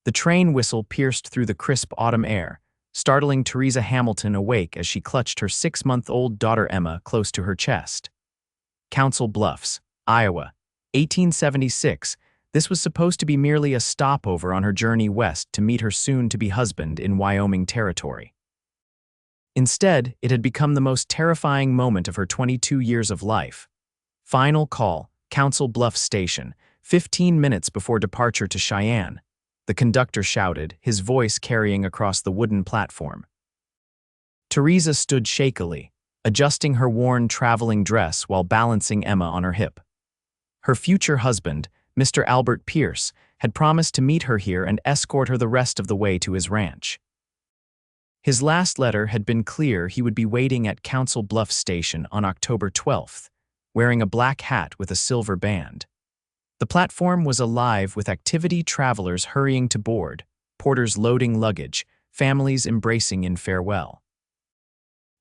The train whistle pierced through the crisp autumn air, startling Teresa Hamilton awake as she clutched her 6-month-old daughter Emma close to her chest. Council Bluffs, Iowa, 1876. This was supposed to be merely a stopover on her journey west to meet her soon-to-be husband in Wyoming territory. Instead, it had become the most terrifying moment of her 22 years of life. Final call, Council Bluffs Station, 15 minutes before departure to Cheyenne, the conductor shouted, his voice carrying across the wooden platform. Teresa stood shakily, adjusting her worn traveling dress while balancing Emma on her hip. Her future husband, Mr. Albert Pierce, had promised to meet her here and escort her the rest of the way to his ranch. His last letter had been clear he would be waiting at Council Bluffs Station on October 12th, wearing a black hat with a silver band. The platform was alive with activity travelers hurrying to board, porters loading luggage, families embracing in farewell.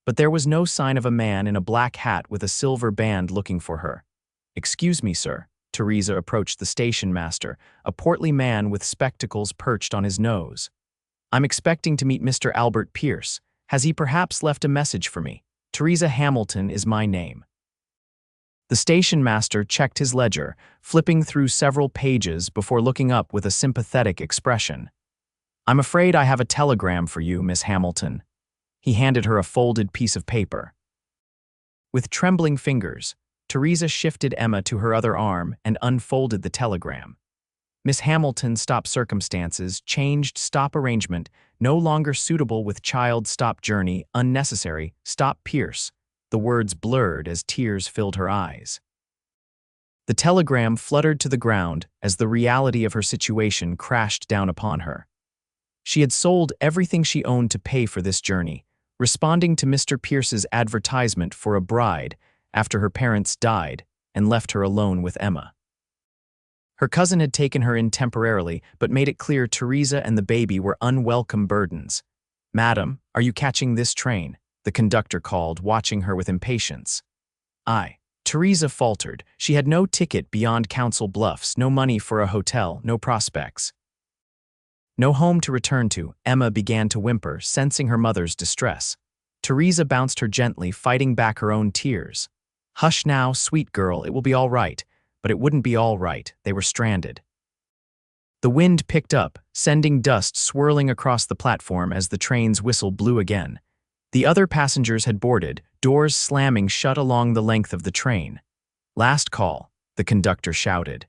But there was no sign of a man in a black hat with a silver band looking for her. "Excuse me, sir." Teresa approached the station master, a portly man with spectacles perched on his nose. "I'm expecting to meet Mr. Albert Pierce. Has he perhaps left a message for me? Teresa Hamilton is my name." The station master checked his ledger, flipping through several pages before looking up with a sympathetic expression. "I'm afraid I have a telegram for you, Miss Hamilton." He handed her a folded piece of paper. With trembling fingers, Teresa shifted Emma to her other arm and unfolded the telegram. Miss Hamilton, stop circumstances, changed, stop arrangement, no longer suitable with child, stop journey, unnecessary, stop Pierce. The words blurred as tears filled her eyes. The telegram fluttered to the ground as the reality of her situation crashed down upon her. She had sold everything she owned to pay for this journey, responding to Mr. Pierce's advertisement for a bride after her parents died and left her alone with Emma. Her cousin had taken her in temporarily, but made it clear Teresa and the baby were unwelcome burdens. "Madam, are you catching this train?" the conductor called, watching her with impatience. Teresa faltered. She had no ticket beyond Council Bluffs, no money for a hotel, no prospects. No home to return to. Emma began to whimper, sensing her mother's distress. Teresa bounced her gently, fighting back her own tears. "Hush now, sweet girl, it will be all right." But it wouldn't be all right. They were stranded. The wind picked up, sending dust swirling across the platform as the train's whistle blew again. The other passengers had boarded, doors slamming shut along the length of the train. "Last call," the conductor shouted.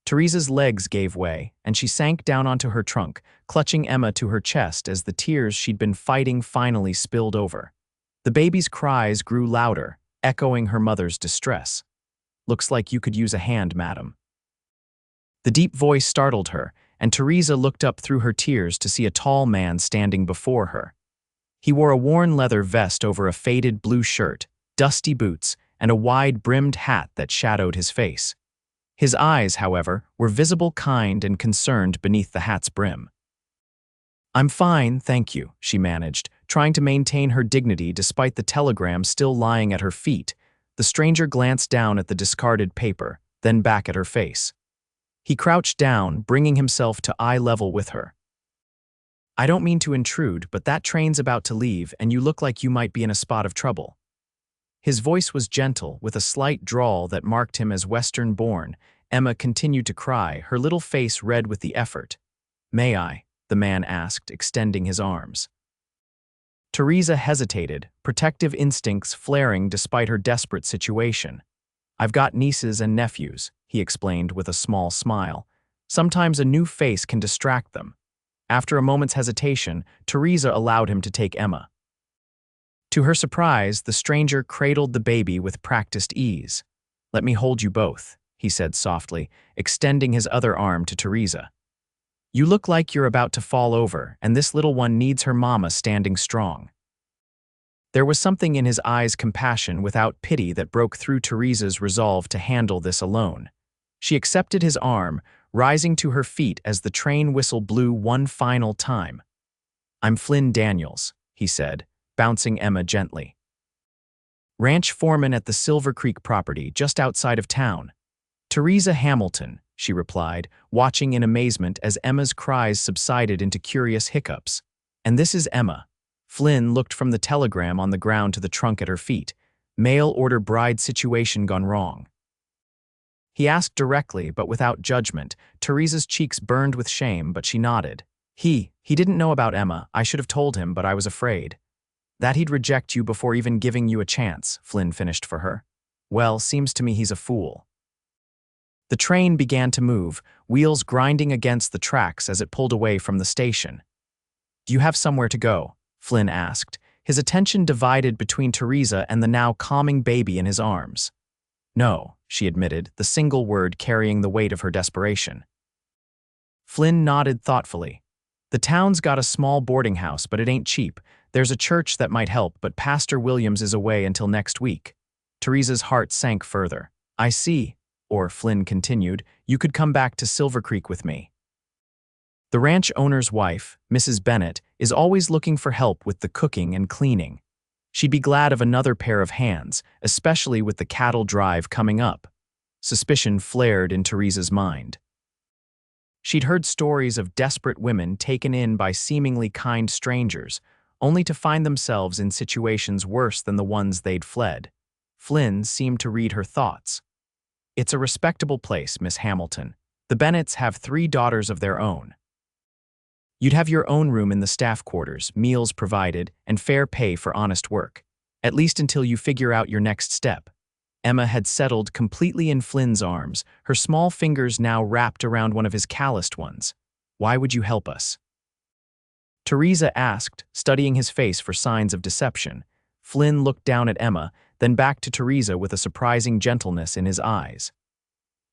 Teresa's legs gave way, and she sank down onto her trunk, clutching Emma to her chest as the tears she'd been fighting finally spilled over. The baby's cries grew louder, echoing her mother's distress. "Looks like you could use a hand, madam." The deep voice startled her, and Teresa looked up through her tears to see a tall man standing before her. He wore a worn leather vest over a faded blue shirt, dusty boots, and a wide-brimmed hat that shadowed his face. His eyes, however, were visible, kind, and concerned beneath the hat's brim. "I'm fine, thank you," she managed, trying to maintain her dignity despite the telegram still lying at her feet. The stranger glanced down at the discarded paper, then back at her face. He crouched down, bringing himself to eye level with her. "I don't mean to intrude, but that train's about to leave, and you look like you might be in a spot of trouble." His voice was gentle, with a slight drawl that marked him as Western-born. Emma continued to cry, her little face red with the effort. "May I?" the man asked, extending his arms. Teresa hesitated, protective instincts flaring despite her desperate situation. "I've got nieces and nephews," he explained with a small smile. "Sometimes a new face can distract them." After a moment's hesitation, Teresa allowed him to take Emma. To her surprise, the stranger cradled the baby with practiced ease. "Let me hold you both," he said softly, extending his other arm to Teresa. "You look like you're about to fall over, and this little one needs her mama standing strong." There was something in his eyes' compassion without pity that broke through Teresa's resolve to handle this alone. She accepted his arm, rising to her feet as the train whistle blew one final time. "I'm Flynn Daniels," he said, bouncing Emma gently. "Ranch foreman at the Silver Creek property just outside of town. Teresa Hamilton, she replied, watching in amazement as Emma's cries subsided into curious hiccups. And this is Emma. Flynn looked from the telegram on the ground to the trunk at her feet. Mail order bride situation gone wrong. He asked directly, but without judgment. Teresa's cheeks burned with shame, but she nodded. He didn't know about Emma. I should have told him, but I was afraid. That he'd reject you before even giving you a chance, Flynn finished for her. Well, seems to me he's a fool. The train began to move, wheels grinding against the tracks as it pulled away from the station. Do you have somewhere to go? Flynn asked, his attention divided between Teresa and the now calming baby in his arms. No, she admitted, the single word carrying the weight of her desperation. Flynn nodded thoughtfully. The town's got a small boarding house, but it ain't cheap. There's a church that might help, but Pastor Williams is away until next week. Teresa's heart sank further. I see, or Flynn continued, you could come back to Silver Creek with me. The ranch owner's wife, Mrs. Bennett, is always looking for help with the cooking and cleaning. She'd be glad of another pair of hands, especially with the cattle drive coming up. Suspicion flared in Teresa's mind. She'd heard stories of desperate women taken in by seemingly kind strangers, only to find themselves in situations worse than the ones they'd fled. Flynn seemed to read her thoughts. It's a respectable place, Miss Hamilton. The Bennetts have 3 daughters of their own. You'd have your own room in the staff quarters, meals provided, and fair pay for honest work, at least until you figure out your next step. Emma had settled completely in Flynn's arms, her small fingers now wrapped around one of his calloused ones. Why would you help us? Teresa asked, studying his face for signs of deception. Flynn looked down at Emma, then back to Teresa with a surprising gentleness in his eyes.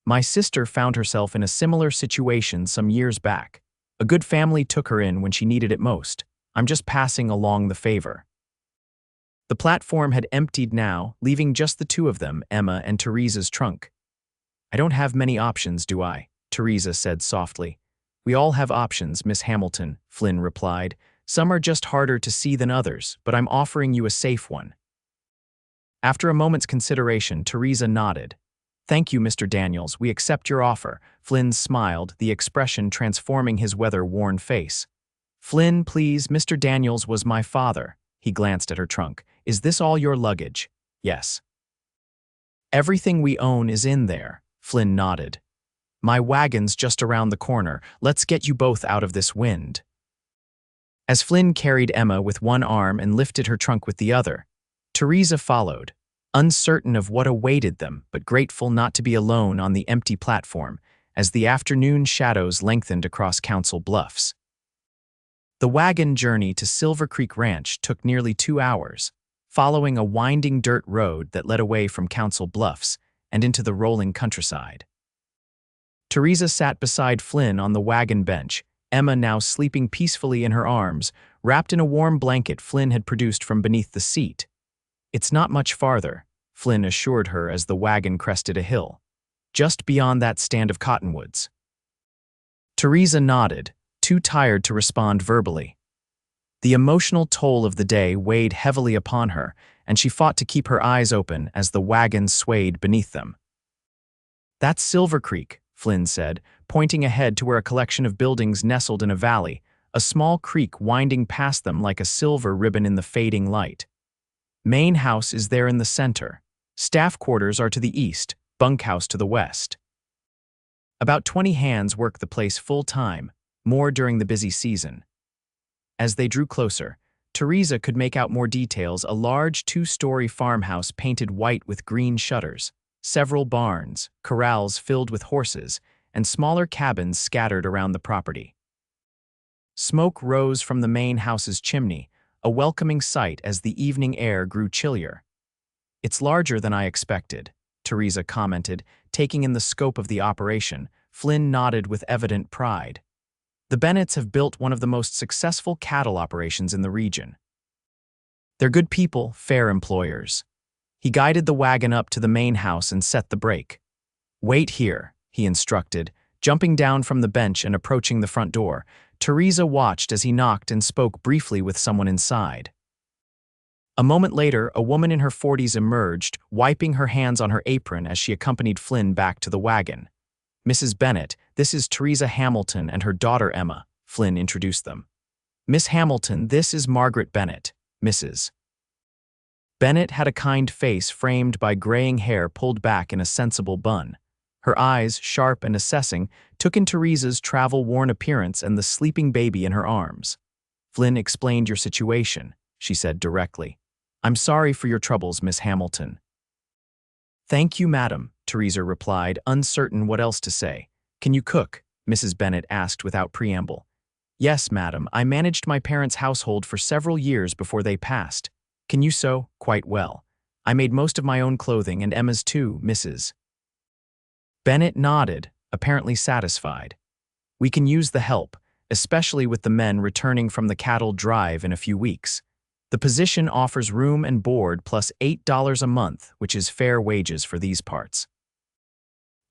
My sister found herself in a similar situation some years back. A good family took her in when she needed it most. I'm just passing along the favor. The platform had emptied now, leaving just the 2 of them, Emma and Teresa's trunk. I don't have many options, do I? Teresa said softly. We all have options, Miss Hamilton, Flynn replied. Some are just harder to see than others, but I'm offering you a safe one. After a moment's consideration, Teresa nodded. Thank you, Mr. Daniels, we accept your offer. Flynn smiled, the expression transforming his weather-worn face. Flynn, please, Mr. Daniels was my father. He glanced at her trunk. Is this all your luggage? Yes. Everything we own is in there, Flynn nodded. My wagon's just around the corner. Let's get you both out of this wind. As Flynn carried Emma with one arm and lifted her trunk with the other, Teresa followed, uncertain of what awaited them, but grateful not to be alone on the empty platform as the afternoon shadows lengthened across Council Bluffs. The wagon journey to Silver Creek Ranch took nearly 2 hours, following a winding dirt road that led away from Council Bluffs and into the rolling countryside. Teresa sat beside Flynn on the wagon bench, Emma now sleeping peacefully in her arms, wrapped in a warm blanket Flynn had produced from beneath the seat. It's not much farther, Flynn assured her as the wagon crested a hill, just beyond that stand of cottonwoods. Teresa nodded, too tired to respond verbally. The emotional toll of the day weighed heavily upon her, and she fought to keep her eyes open as the wagon swayed beneath them. That's Silver Creek, Flynn said, pointing ahead to where a collection of buildings nestled in a valley, a small creek winding past them like a silver ribbon in the fading light. Main house is there in the center. Staff quarters are to the east, bunkhouse to the west. About 20 hands work the place full-time, more during the busy season. As they drew closer, Teresa could make out more details: a large 2-story farmhouse painted white with green shutters, several barns, corrals filled with horses, and smaller cabins scattered around the property. Smoke rose from the main house's chimney, a welcoming sight as the evening air grew chillier. It's larger than I expected, Teresa commented, taking in the scope of the operation. Flynn nodded with evident pride. The Bennetts have built one of the most successful cattle operations in the region. They're good people, fair employers. He guided the wagon up to the main house and set the brake. Wait here, he instructed, jumping down from the bench and approaching the front door. Teresa watched as he knocked and spoke briefly with someone inside. A moment later, a woman in her 40s emerged, wiping her hands on her apron as she accompanied Flynn back to the wagon. Mrs. Bennet, this is Teresa Hamilton and her daughter Emma, Flynn introduced them. Miss Hamilton, this is Margaret Bennet, Mrs. Bennet had a kind face framed by graying hair pulled back in a sensible bun. Her eyes, sharp and assessing, took in Teresa's travel-worn appearance and the sleeping baby in her arms. Flynn explained your situation, she said directly. I'm sorry for your troubles, Miss Hamilton. Thank you, madam, Teresa replied, uncertain what else to say. Can you cook? Mrs. Bennet asked without preamble. Yes, madam, I managed my parents' household for several years before they passed. Can you sew? Quite well. I made most of my own clothing and Emma's too, Mrs. Bennet nodded, apparently satisfied. We can use the help, especially with the men returning from the cattle drive in a few weeks. The position offers room and board plus $8 a month, which is fair wages for these parts.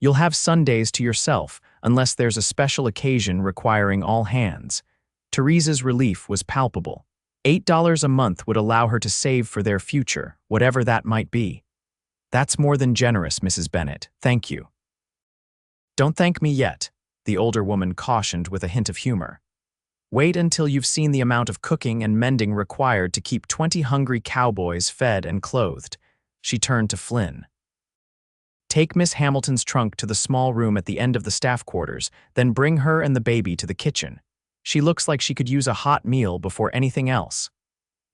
You'll have Sundays to yourself, unless there's a special occasion requiring all hands. Teresa's relief was palpable. $8 a month would allow her to save for their future, whatever that might be. That's more than generous, Mrs. Bennet. Thank you. Don't thank me yet, the older woman cautioned with a hint of humor. Wait until you've seen the amount of cooking and mending required to keep 20 hungry cowboys fed and clothed. She turned to Flynn. Take Miss Hamilton's trunk to the small room at the end of the staff quarters, then bring her and the baby to the kitchen. She looks like she could use a hot meal before anything else.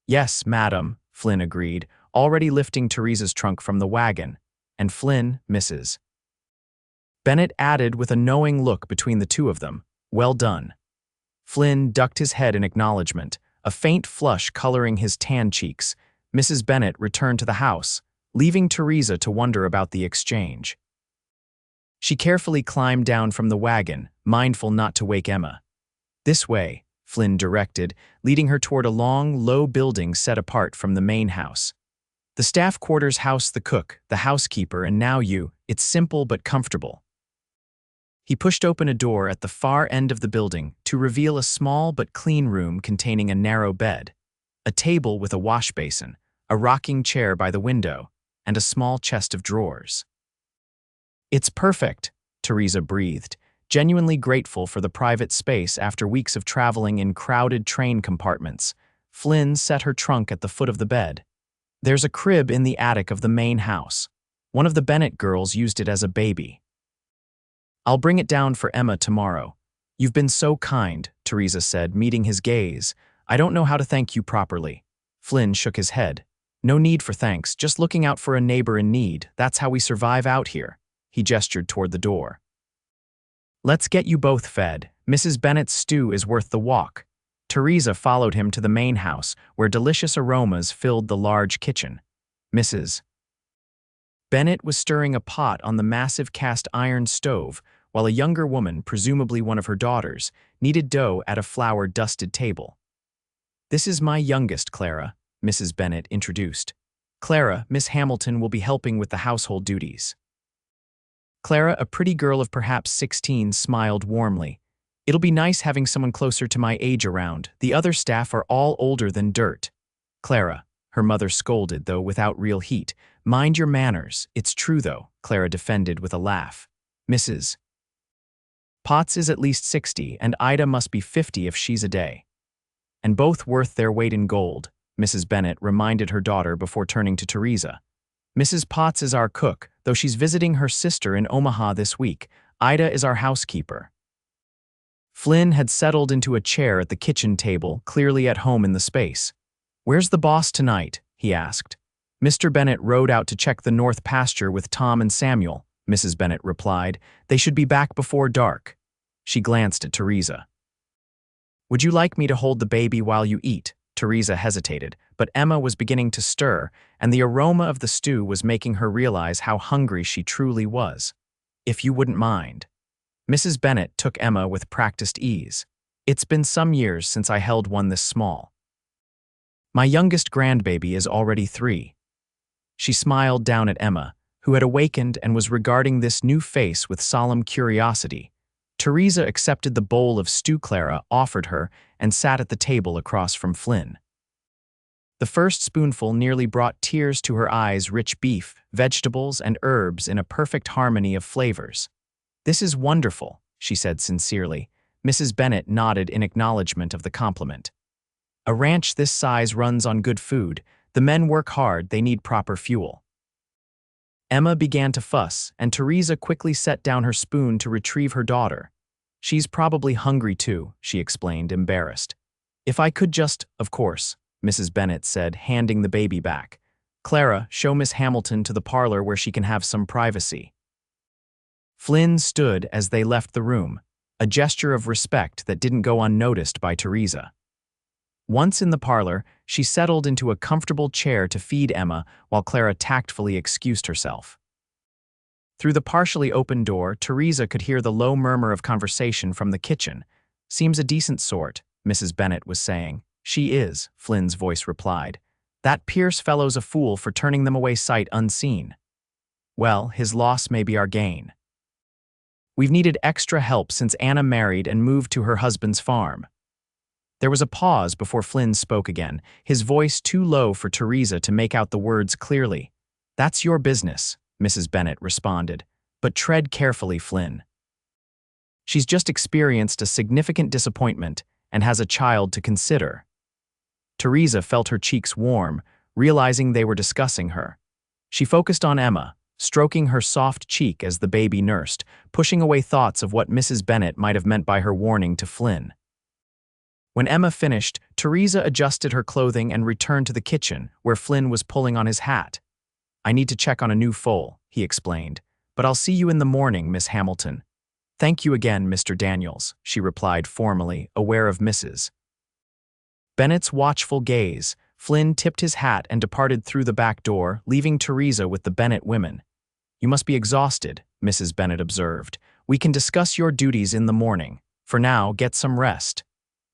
Yes, madam, Flynn agreed, already lifting Teresa's trunk from the wagon. And Flynn, Mrs. Bennet added with a knowing look between the two of them. Well done. Flynn ducked his head in acknowledgement, a faint flush coloring his tan cheeks. Mrs. Bennet returned to the house, leaving Teresa to wonder about the exchange. She carefully climbed down from the wagon, mindful not to wake Emma. This way, Flynn directed, leading her toward a long, low building set apart from the main house. The staff quarters house the cook, the housekeeper, and now you. It's simple but comfortable. He pushed open a door at the far end of the building to reveal a small but clean room containing a narrow bed, a table with a wash basin, a rocking chair by the window, and a small chest of drawers. It's perfect, Teresa breathed, genuinely grateful for the private space after weeks of traveling in crowded train compartments. Flynn set her trunk at the foot of the bed. There's a crib in the attic of the main house. One of the Bennet girls used it as a baby. I'll bring it down for Emma tomorrow. You've been so kind, Teresa said, meeting his gaze. I don't know how to thank you properly. Flynn shook his head. No need for thanks, just looking out for a neighbor in need. That's how we survive out here. He gestured toward the door. Let's get you both fed. Mrs. Bennet's stew is worth the walk. Teresa followed him to the main house, where delicious aromas filled the large kitchen. Mrs. Bennet was stirring a pot on the massive cast iron stove, while a younger woman, presumably one of her daughters, kneaded dough at a flour-dusted table. This is my youngest, Clara, Mrs. Bennet introduced. Clara, Miss Hamilton will be helping with the household duties. Clara, a pretty girl of perhaps 16, smiled warmly. It'll be nice having someone closer to my age around. The other staff are all older than dirt. Clara, her mother scolded, though without real heat. Mind your manners. It's true, though, Clara defended with a laugh. Mrs. Potts is at least 60, and Ida must be 50 if she's a day. And both worth their weight in gold, Mrs. Bennet reminded her daughter before turning to Teresa. Mrs. Potts is our cook, though she's visiting her sister in Omaha this week. Ida is our housekeeper. Flynn had settled into a chair at the kitchen table, clearly at home in the space. Where's the boss tonight? He asked. Mr. Bennet rode out to check the north pasture with Tom and Samuel, Mrs. Bennet replied. They should be back before dark. She glanced at Teresa. Would you like me to hold the baby while you eat? Teresa hesitated, but Emma was beginning to stir, and the aroma of the stew was making her realize how hungry she truly was. If you wouldn't mind. Mrs. Bennet took Emma with practiced ease. It's been some years since I held one this small. My youngest grandbaby is already 3. She smiled down at Emma, who had awakened and was regarding this new face with solemn curiosity. Teresa accepted the bowl of stew Clara offered her and sat at the table across from Flynn. The first spoonful nearly brought tears to her eyes. Rich beef, vegetables, and herbs in a perfect harmony of flavors. "This is wonderful," she said sincerely. Mrs. Bennet nodded in acknowledgement of the compliment. "A ranch this size runs on good food. The men work hard, they need proper fuel." Emma began to fuss, and Teresa quickly set down her spoon to retrieve her daughter. "She's probably hungry too," she explained, embarrassed. "If I could just, of course," Mrs. Bennet said, handing the baby back. "Clara, show Miss Hamilton to the parlor where she can have some privacy." Flynn stood as they left the room, a gesture of respect that didn't go unnoticed by Teresa. Once in the parlor, she settled into a comfortable chair to feed Emma while Clara tactfully excused herself. Through the partially open door, Teresa could hear the low murmur of conversation from the kitchen. "Seems a decent sort," Mrs. Bennet was saying. "She is," Flynn's voice replied. "That Pierce fellow's a fool for turning them away sight unseen. Well, his loss may be our gain. We've needed extra help since Anna married and moved to her husband's farm." There was a pause before Flynn spoke again, his voice too low for Teresa to make out the words clearly. "That's your business," Mrs. Bennet responded. "But tread carefully, Flynn. She's just experienced a significant disappointment and has a child to consider." Teresa felt her cheeks warm, realizing they were discussing her. She focused on Emma, stroking her soft cheek as the baby nursed, pushing away thoughts of what Mrs. Bennet might have meant by her warning to Flynn. When Emma finished, Teresa adjusted her clothing and returned to the kitchen, where Flynn was pulling on his hat. "I need to check on a new foal," he explained. "But I'll see you in the morning, Miss Hamilton." "Thank you again, Mr. Daniels," she replied formally, aware of Mrs. Bennet's watchful gaze. Flynn tipped his hat and departed through the back door, leaving Teresa with the Bennet women. "You must be exhausted," Mrs. Bennet observed. "We can discuss your duties in the morning. For now, get some rest."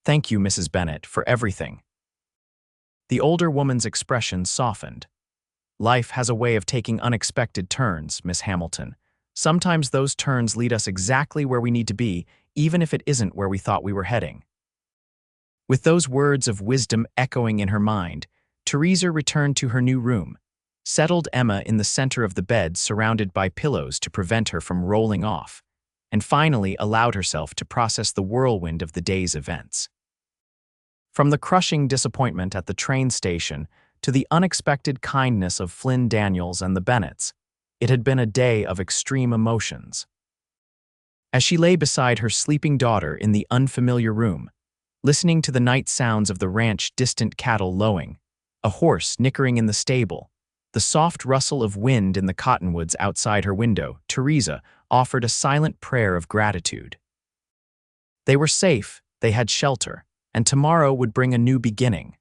"Thank you, Mrs. Bennet, for everything." The older woman's expression softened. "Life has a way of taking unexpected turns, Miss Hamilton. Sometimes those turns lead us exactly where we need to be, even if it isn't where we thought we were heading." With those words of wisdom echoing in her mind, Teresa returned to her new room, settled Emma in the center of the bed surrounded by pillows to prevent her from rolling off, and finally allowed herself to process the whirlwind of the day's events. From the crushing disappointment at the train station to the unexpected kindness of Flynn Daniels and the Bennets, it had been a day of extreme emotions. As she lay beside her sleeping daughter in the unfamiliar room, listening to the night sounds of the ranch distant cattle lowing, a horse nickering in the stable, the soft rustle of wind in the cottonwoods outside her window, Teresa offered a silent prayer of gratitude. They were safe, they had shelter, and tomorrow would bring a new beginning.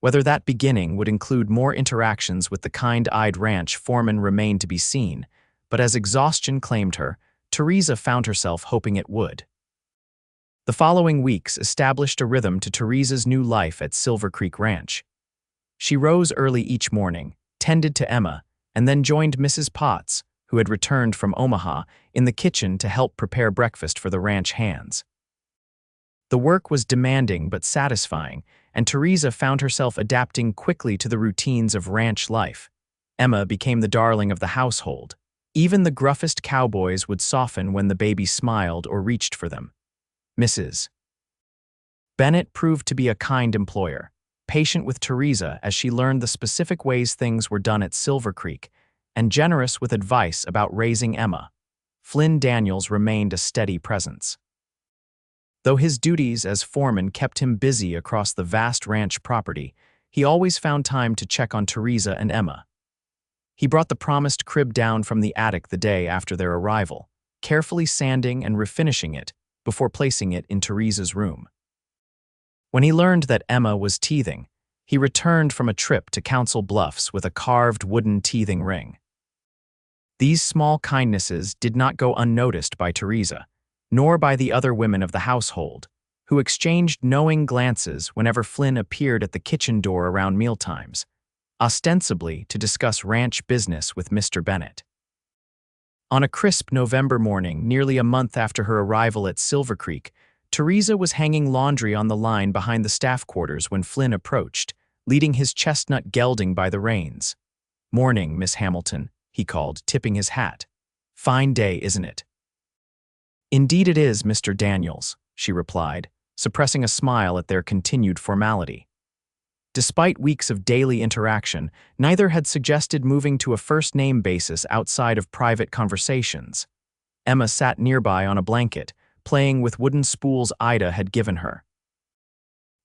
Whether that beginning would include more interactions with the kind-eyed ranch foreman remained to be seen, but as exhaustion claimed her, Teresa found herself hoping it would. The following weeks established a rhythm to Teresa's new life at Silver Creek Ranch. She rose early each morning, tended to Emma, and then joined Mrs. Potts, who had returned from Omaha, in the kitchen to help prepare breakfast for the ranch hands. The work was demanding but satisfying, and Teresa found herself adapting quickly to the routines of ranch life. Emma became the darling of the household. Even the gruffest cowboys would soften when the baby smiled or reached for them. Mrs. Bennet proved to be a kind employer, patient with Teresa as she learned the specific ways things were done at Silver Creek, and generous with advice about raising Emma. Flynn Daniels remained a steady presence. Though his duties as foreman kept him busy across the vast ranch property, he always found time to check on Teresa and Emma. He brought the promised crib down from the attic the day after their arrival, carefully sanding and refinishing it before placing it in Teresa's room. When he learned that Emma was teething, he returned from a trip to Council Bluffs with a carved wooden teething ring. These small kindnesses did not go unnoticed by Teresa, nor by the other women of the household, who exchanged knowing glances whenever Flynn appeared at the kitchen door around mealtimes, ostensibly to discuss ranch business with Mr. Bennet. On a crisp November morning, nearly a month after her arrival at Silver Creek, Teresa was hanging laundry on the line behind the staff quarters when Flynn approached, leading his chestnut gelding by the reins. "Morning, Miss Hamilton," he called, tipping his hat. "Fine day, isn't it?" Indeed it is, Mr. Daniels, she replied, suppressing a smile at their continued formality. Despite weeks of daily interaction, neither had suggested moving to a first-name basis outside of private conversations. Emma sat nearby on a blanket, playing with wooden spools Ida had given her.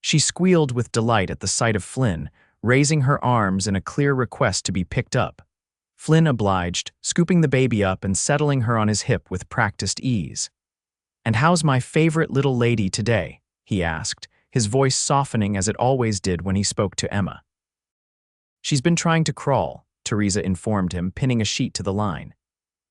She squealed with delight at the sight of Flynn, raising her arms in a clear request to be picked up. Flynn obliged, scooping the baby up and settling her on his hip with practiced ease. "And how's my favorite little lady today?" he asked, his voice softening as it always did when he spoke to Emma. "She's been trying to crawl," Teresa informed him, pinning a sheet to the line.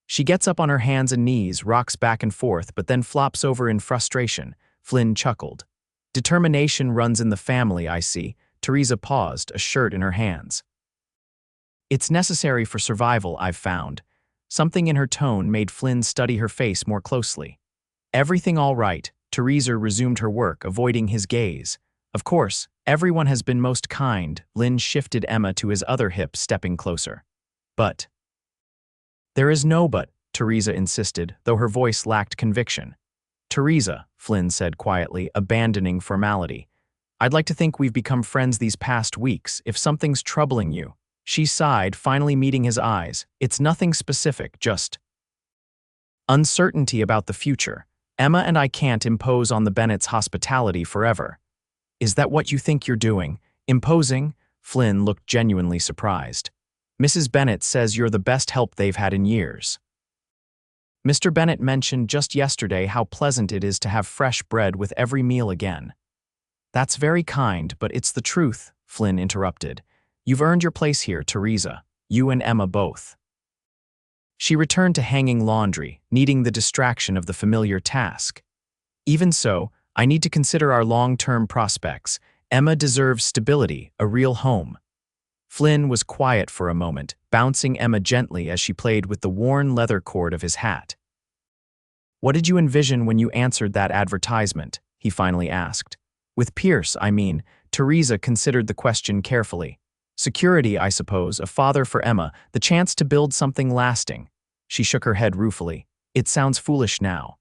"She gets up on her hands and knees, rocks back and forth, but then flops over in frustration," Flynn chuckled. "Determination runs in the family, I see." Teresa paused, a shirt in her hands. "It's necessary for survival, I've found." Something in her tone made Flynn study her face more closely. "Everything all right?" Teresa resumed her work, avoiding his gaze. "Of course, everyone has been most kind." Flynn shifted Emma to his other hip, stepping closer. "But—" "There is no but," Teresa insisted, though her voice lacked conviction. "Teresa," Flynn said quietly, abandoning formality, "I'd like to think we've become friends these past weeks. If something's troubling you—" She sighed, finally meeting his eyes. "It's nothing specific, just uncertainty about the future. Emma and I can't impose on the Bennetts' hospitality forever." "Is that what you think you're doing? Imposing?" Flynn looked genuinely surprised. "Mrs. Bennett says you're the best help they've had in years. Mr. Bennett mentioned just yesterday how pleasant it is to have fresh bread with every meal again." "That's very kind, but it's the truth," Flynn interrupted. "You've earned your place here, Teresa. You and Emma both." She returned to hanging laundry, needing the distraction of the familiar task. "Even so, I need to consider our long-term prospects. Emma deserves stability, a real home." Flynn was quiet for a moment, bouncing Emma gently as she played with the worn leather cord of his hat. "What did you envision when you answered that advertisement?" he finally asked. "With Pierce, I mean." Teresa considered the question carefully. "Security, I suppose, a father for Emma, the chance to build something lasting." She shook her head ruefully. "It sounds foolish now."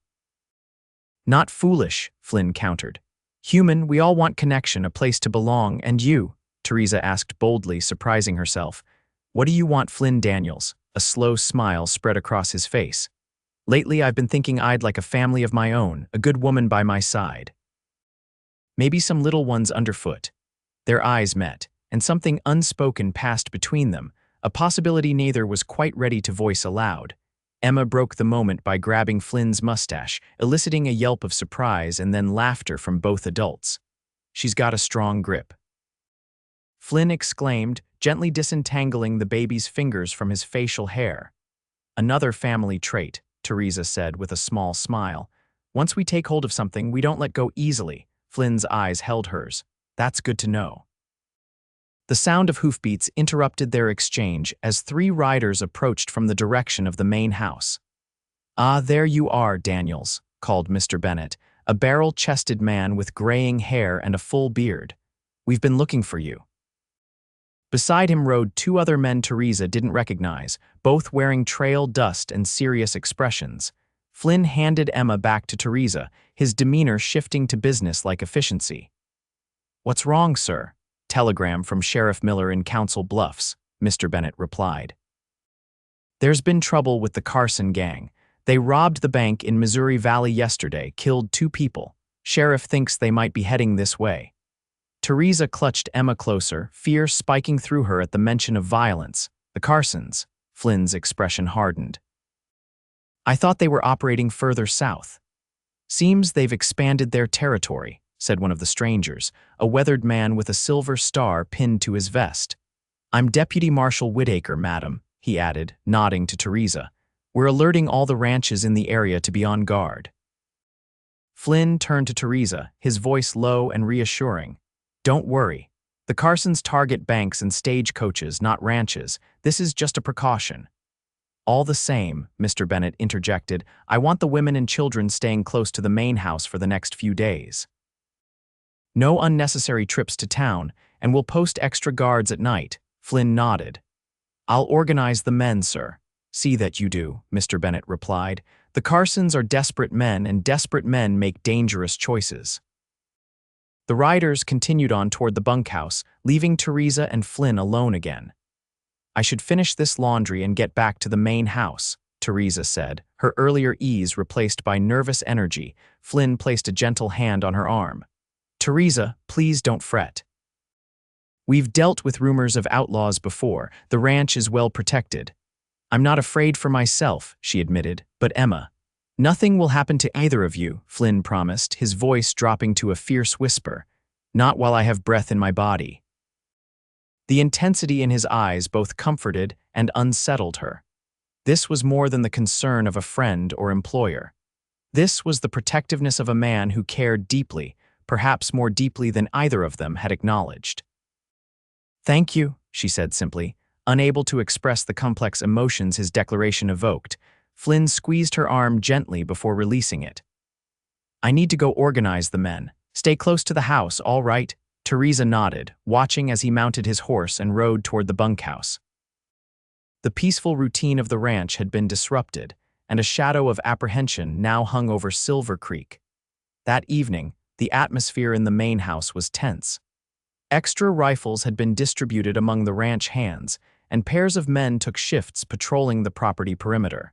"Not foolish," Flynn countered. "Human, we all want connection, a place to belong, and you?" Teresa asked boldly, surprising herself. "What do you want, Flynn Daniels?" A slow smile spread across his face. "Lately I've been thinking I'd like a family of my own, a good woman by my side. Maybe some little ones underfoot." Their eyes met, and something unspoken passed between them, a possibility neither was quite ready to voice aloud. Emma broke the moment by grabbing Flynn's mustache, eliciting a yelp of surprise and then laughter from both adults. "She's got a strong grip," Flynn exclaimed, gently disentangling the baby's fingers from his facial hair. "Another family trait," Teresa said with a small smile. "Once we take hold of something, we don't let go easily." Flynn's eyes held hers. "That's good to know." The sound of hoofbeats interrupted their exchange as 3 riders approached from the direction of the main house. "Ah, there you are, Daniels," called Mr. Bennett, a barrel-chested man with graying hair and a full beard. "We've been looking for you." Beside him rode 2 other men Teresa didn't recognize, both wearing trail dust and serious expressions. Flynn handed Emma back to Teresa, his demeanor shifting to business-like efficiency. "What's wrong, sir?" "Telegram from Sheriff Miller in Council Bluffs," Mr. Bennett replied. "There's been trouble with the Carson gang. They robbed the bank in Missouri Valley yesterday, killed 2 people. Sheriff thinks they might be heading this way." Teresa clutched Emma closer, fear spiking through her at the mention of violence. "The Carsons," Flynn's expression hardened. "I thought they were operating further south." "Seems they've expanded their territory," said one of the strangers, a weathered man with a silver star pinned to his vest. "I'm Deputy Marshal Whitaker, madam," he added, nodding to Teresa. "We're alerting all the ranches in the area to be on guard." Flynn turned to Teresa, his voice low and reassuring. "Don't worry. The Carsons target banks and stagecoaches, not ranches. This is just a precaution." "All the same," Mr. Bennett interjected, "I want the women and children staying close to the main house for the next few days. No unnecessary trips to town, and we'll post extra guards at night." Flynn nodded. "I'll organize the men, sir." "See that you do," Mr. Bennett replied. The Carsons are desperate men, and desperate men make dangerous choices. The riders continued on toward the bunkhouse, leaving Teresa and Flynn alone again. I should finish this laundry and get back to the main house, Teresa said, her earlier ease replaced by nervous energy. Flynn placed a gentle hand on her arm. Teresa, please don't fret. We've dealt with rumors of outlaws before. The ranch is well protected. I'm not afraid for myself, she admitted, but Emma. Nothing will happen to either of you, Flynn promised, his voice dropping to a fierce whisper. Not while I have breath in my body. The intensity in his eyes both comforted and unsettled her. This was more than the concern of a friend or employer. This was the protectiveness of a man who cared deeply, perhaps more deeply than either of them had acknowledged. Thank you, she said simply, unable to express the complex emotions his declaration evoked. Flynn squeezed her arm gently before releasing it. I need to go organize the men. Stay close to the house, all right? Teresa nodded, watching as he mounted his horse and rode toward the bunkhouse. The peaceful routine of the ranch had been disrupted, and a shadow of apprehension now hung over Silver Creek. That evening, the atmosphere in the main house was tense. Extra rifles had been distributed among the ranch hands, and pairs of men took shifts patrolling the property perimeter.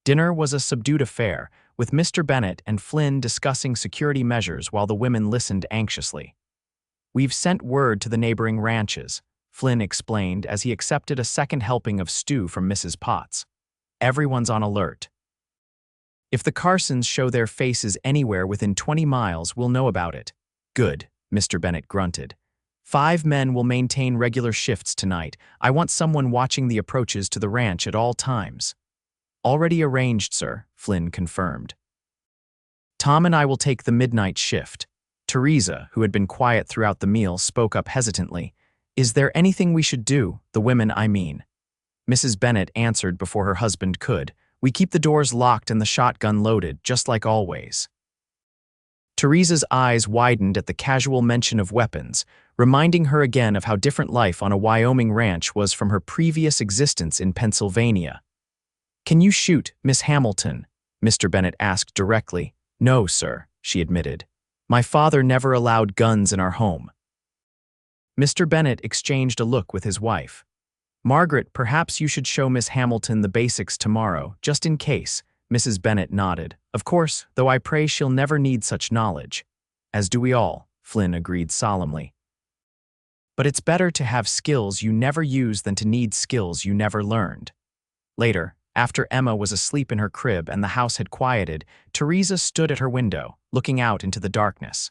Dinner was a subdued affair, with Mr. Bennett and Flynn discussing security measures while the women listened anxiously. We've sent word to the neighboring ranches, Flynn explained as he accepted a second helping of stew from Mrs. Potts. Everyone's on alert. If the Carsons show their faces anywhere within 20 miles, we'll know about it. Good, Mr. Bennett grunted. 5 men will maintain regular shifts tonight. I want someone watching the approaches to the ranch at all times. Already arranged, sir, Flynn confirmed. Tom and I will take the midnight shift. Teresa, who had been quiet throughout the meal, spoke up hesitantly. Is there anything we should do? The women, I mean. Mrs. Bennett answered before her husband could. We keep the doors locked and the shotgun loaded, just like always. Teresa's eyes widened at the casual mention of weapons, reminding her again of how different life on a Wyoming ranch was from her previous existence in Pennsylvania. Can you shoot, Miss Hamilton? Mr. Bennett asked directly. No, sir, she admitted. My father never allowed guns in our home. Mr. Bennett exchanged a look with his wife. Margaret, perhaps you should show Miss Hamilton the basics tomorrow, just in case. Mrs. Bennett nodded. Of course, though I pray she'll never need such knowledge. As do we all, Flynn agreed solemnly. But it's better to have skills you never use than to need skills you never learned. Later, after Emma was asleep in her crib and the house had quieted, Teresa stood at her window, looking out into the darkness.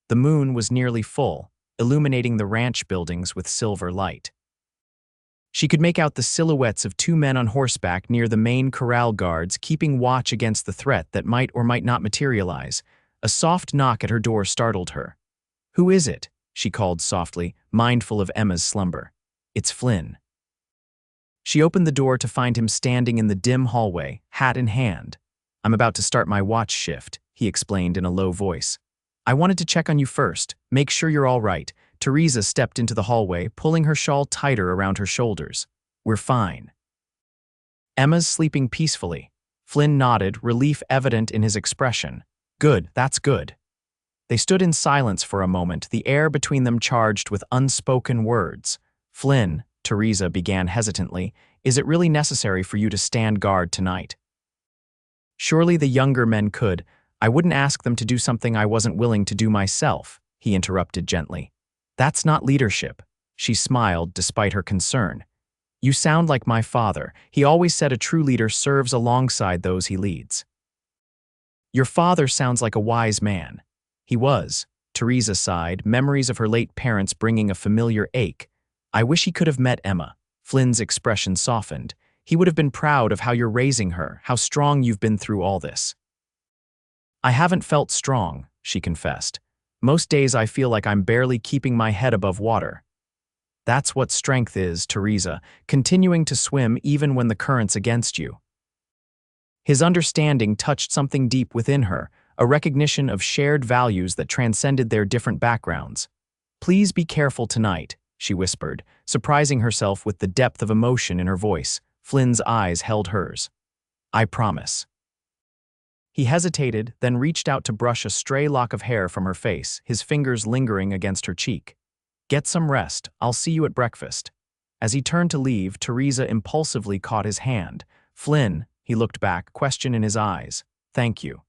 The moon was nearly full, illuminating the ranch buildings with silver light. She could make out the silhouettes of 2 men on horseback near the main corral guards, keeping watch against the threat that might or might not materialize. A soft knock at her door startled her. Who is it? She called softly, mindful of Emma's slumber. It's Flynn. She opened the door to find him standing in the dim hallway, hat in hand. I'm about to start my watch shift, he explained in a low voice. I wanted to check on you first, make sure you're all right. Teresa stepped into the hallway, pulling her shawl tighter around her shoulders. We're fine. Emma's sleeping peacefully. Flynn nodded, relief evident in his expression. Good, that's good. They stood in silence for a moment, the air between them charged with unspoken words. Flynn, Teresa began hesitantly, is it really necessary for you to stand guard tonight? Surely the younger men could. I wouldn't ask them to do something I wasn't willing to do myself, he interrupted gently. That's not leadership. She smiled despite her concern. You sound like my father. He always said a true leader serves alongside those he leads. Your father sounds like a wise man. He was. Teresa sighed, memories of her late parents bringing a familiar ache. I wish he could have met Emma. Flynn's expression softened. He would have been proud of how you're raising her, how strong you've been through all this. I haven't felt strong, she confessed. Most days I feel like I'm barely keeping my head above water. That's what strength is, Teresa, continuing to swim even when the current's against you. His understanding touched something deep within her, a recognition of shared values that transcended their different backgrounds. Please be careful tonight, she whispered, surprising herself with the depth of emotion in her voice. Flynn's eyes held hers. I promise. He hesitated, then reached out to brush a stray lock of hair from her face, his fingers lingering against her cheek. Get some rest, I'll see you at breakfast. As he turned to leave, Teresa impulsively caught his hand. Flynn, he looked back, question in his eyes. Thank you.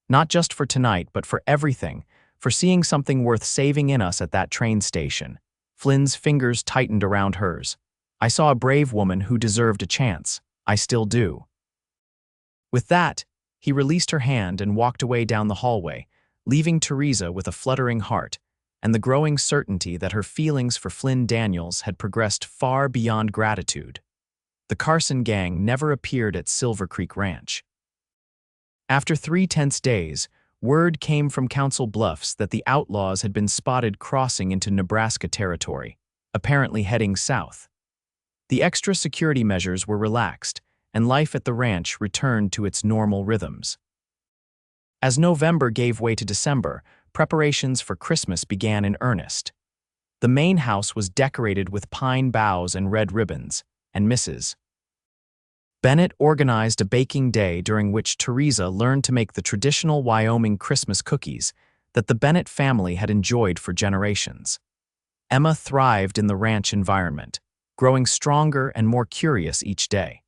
Not just for tonight, but for everything, for seeing something worth saving in us at that train station. Flynn's fingers tightened around hers. I saw a brave woman who deserved a chance. I still do. With that, he released her hand and walked away down the hallway, leaving Teresa with a fluttering heart and the growing certainty that her feelings for Flynn Daniels had progressed far beyond gratitude. The Carson gang never appeared at Silver Creek Ranch. After 3 tense days, word came from Council Bluffs that the outlaws had been spotted crossing into Nebraska territory, apparently heading south. The extra security measures were relaxed, and life at the ranch returned to its normal rhythms. As November gave way to December, preparations for Christmas began in earnest. The main house was decorated with pine boughs and red ribbons, and Mrs. Bennett organized a baking day during which Teresa learned to make the traditional Wyoming Christmas cookies that the Bennett family had enjoyed for generations. Emma thrived in the ranch environment, growing stronger and more curious each day.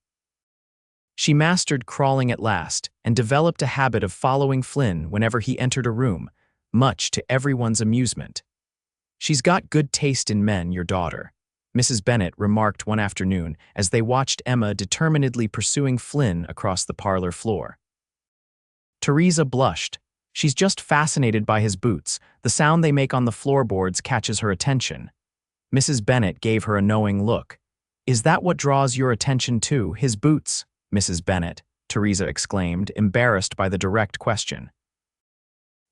She mastered crawling at last and developed a habit of following Flynn whenever he entered a room, much to everyone's amusement. She's got good taste in men, your daughter, Mrs. Bennett remarked one afternoon as they watched Emma determinedly pursuing Flynn across the parlor floor. Teresa blushed. She's just fascinated by his boots. The sound they make on the floorboards catches her attention. Mrs. Bennett gave her a knowing look. Is that what draws your attention too, his boots, Mrs. Bennett? Teresa exclaimed, embarrassed by the direct question.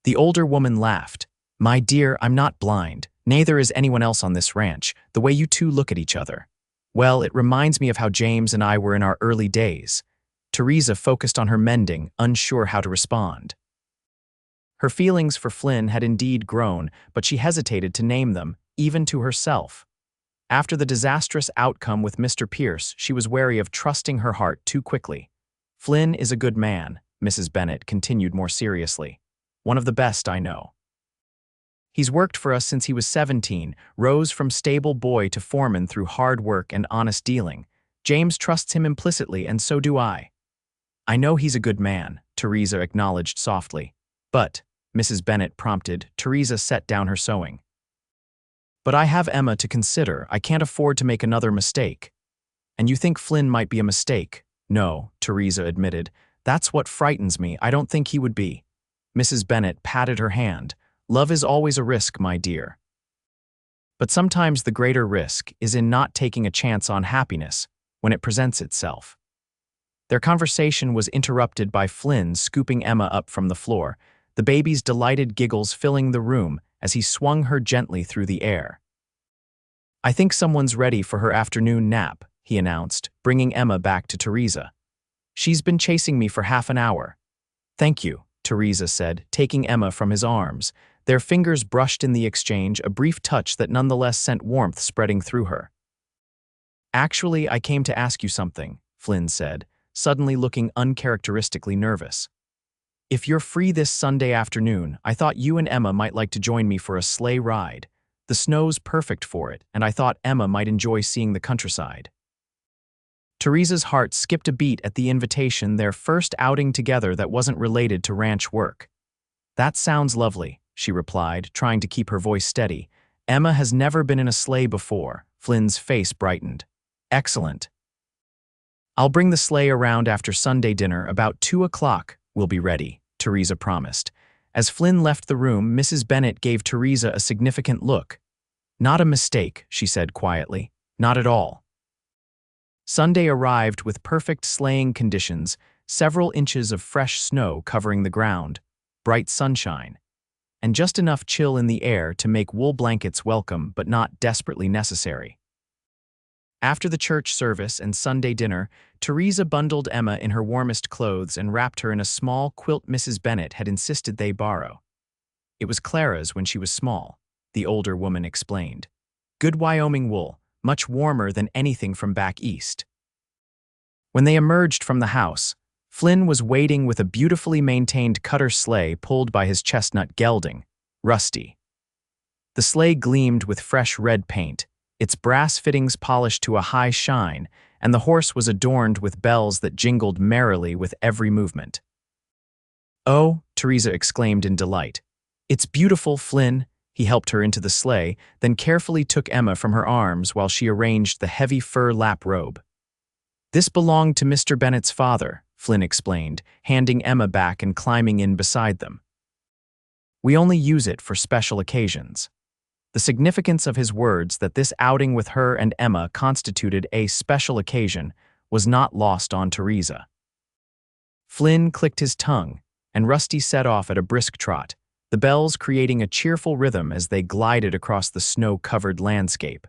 The older woman laughed. My dear, I'm not blind. Neither is anyone else on this ranch, the way you two look at each other. Well, it reminds me of how James and I were in our early days. Teresa focused on her mending, unsure how to respond. Her feelings for Flynn had indeed grown, but she hesitated to name them, even to herself. After the disastrous outcome with Mr. Pierce, she was wary of trusting her heart too quickly. Flynn is a good man, Mrs. Bennett continued more seriously. One of the best I know. He's worked for us since he was 17, rose from stable boy to foreman through hard work and honest dealing. James trusts him implicitly, and so do I. I know he's a good man, Teresa acknowledged softly. But, Mrs. Bennett prompted, Teresa set down her sewing. But I have Emma to consider. I can't afford to make another mistake. And you think Flynn might be a mistake? No, Teresa admitted. That's what frightens me. I don't think he would be. Mrs. Bennett patted her hand. Love is always a risk, my dear. But sometimes the greater risk is in not taking a chance on happiness when it presents itself. Their conversation was interrupted by Flynn scooping Emma up from the floor, the baby's delighted giggles filling the room as he swung her gently through the air. I think someone's ready for her afternoon nap, he announced, bringing Emma back to Teresa. She's been chasing me for half an hour. Thank you, Teresa said, taking Emma from his arms. Their fingers brushed in the exchange, a brief touch that nonetheless sent warmth spreading through her. Actually, I came to ask you something, Flynn said, suddenly looking uncharacteristically nervous. If you're free this Sunday afternoon, I thought you and Emma might like to join me for a sleigh ride. The snow's perfect for it, and I thought Emma might enjoy seeing the countryside. Teresa's heart skipped a beat at the invitation, their first outing together that wasn't related to ranch work. That sounds lovely, she replied, trying to keep her voice steady. Emma has never been in a sleigh before. Flynn's face brightened. Excellent. I'll bring the sleigh around after Sunday dinner. About 2 o'clock. We'll be ready, Teresa promised. As Flynn left the room, Mrs. Bennett gave Teresa a significant look. Not a mistake, she said quietly. Not at all. Sunday arrived with perfect sleighing conditions, several inches of fresh snow covering the ground, bright sunshine, and just enough chill in the air to make wool blankets welcome but not desperately necessary. After the church service and Sunday dinner, Teresa bundled Emma in her warmest clothes and wrapped her in a small quilt Mrs. Bennett had insisted they borrow. It was Clara's when she was small, the older woman explained. Good Wyoming wool, much warmer than anything from back east. When they emerged from the house, Flynn was waiting with a beautifully maintained cutter sleigh pulled by his chestnut gelding, Rusty. The sleigh gleamed with fresh red paint, its brass fittings polished to a high shine, and the horse was adorned with bells that jingled merrily with every movement. "Oh," Teresa exclaimed in delight. "It's beautiful, Flynn." He helped her into the sleigh, then carefully took Emma from her arms while she arranged the heavy fur lap robe. "This belonged to Mr. Bennett's father," Flynn explained, handing Emma back and climbing in beside them. "We only use it for special occasions." The significance of his words that this outing with her and Emma constituted a special occasion was not lost on Teresa. Flynn clicked his tongue, and Rusty set off at a brisk trot, the bells creating a cheerful rhythm as they glided across the snow-covered landscape.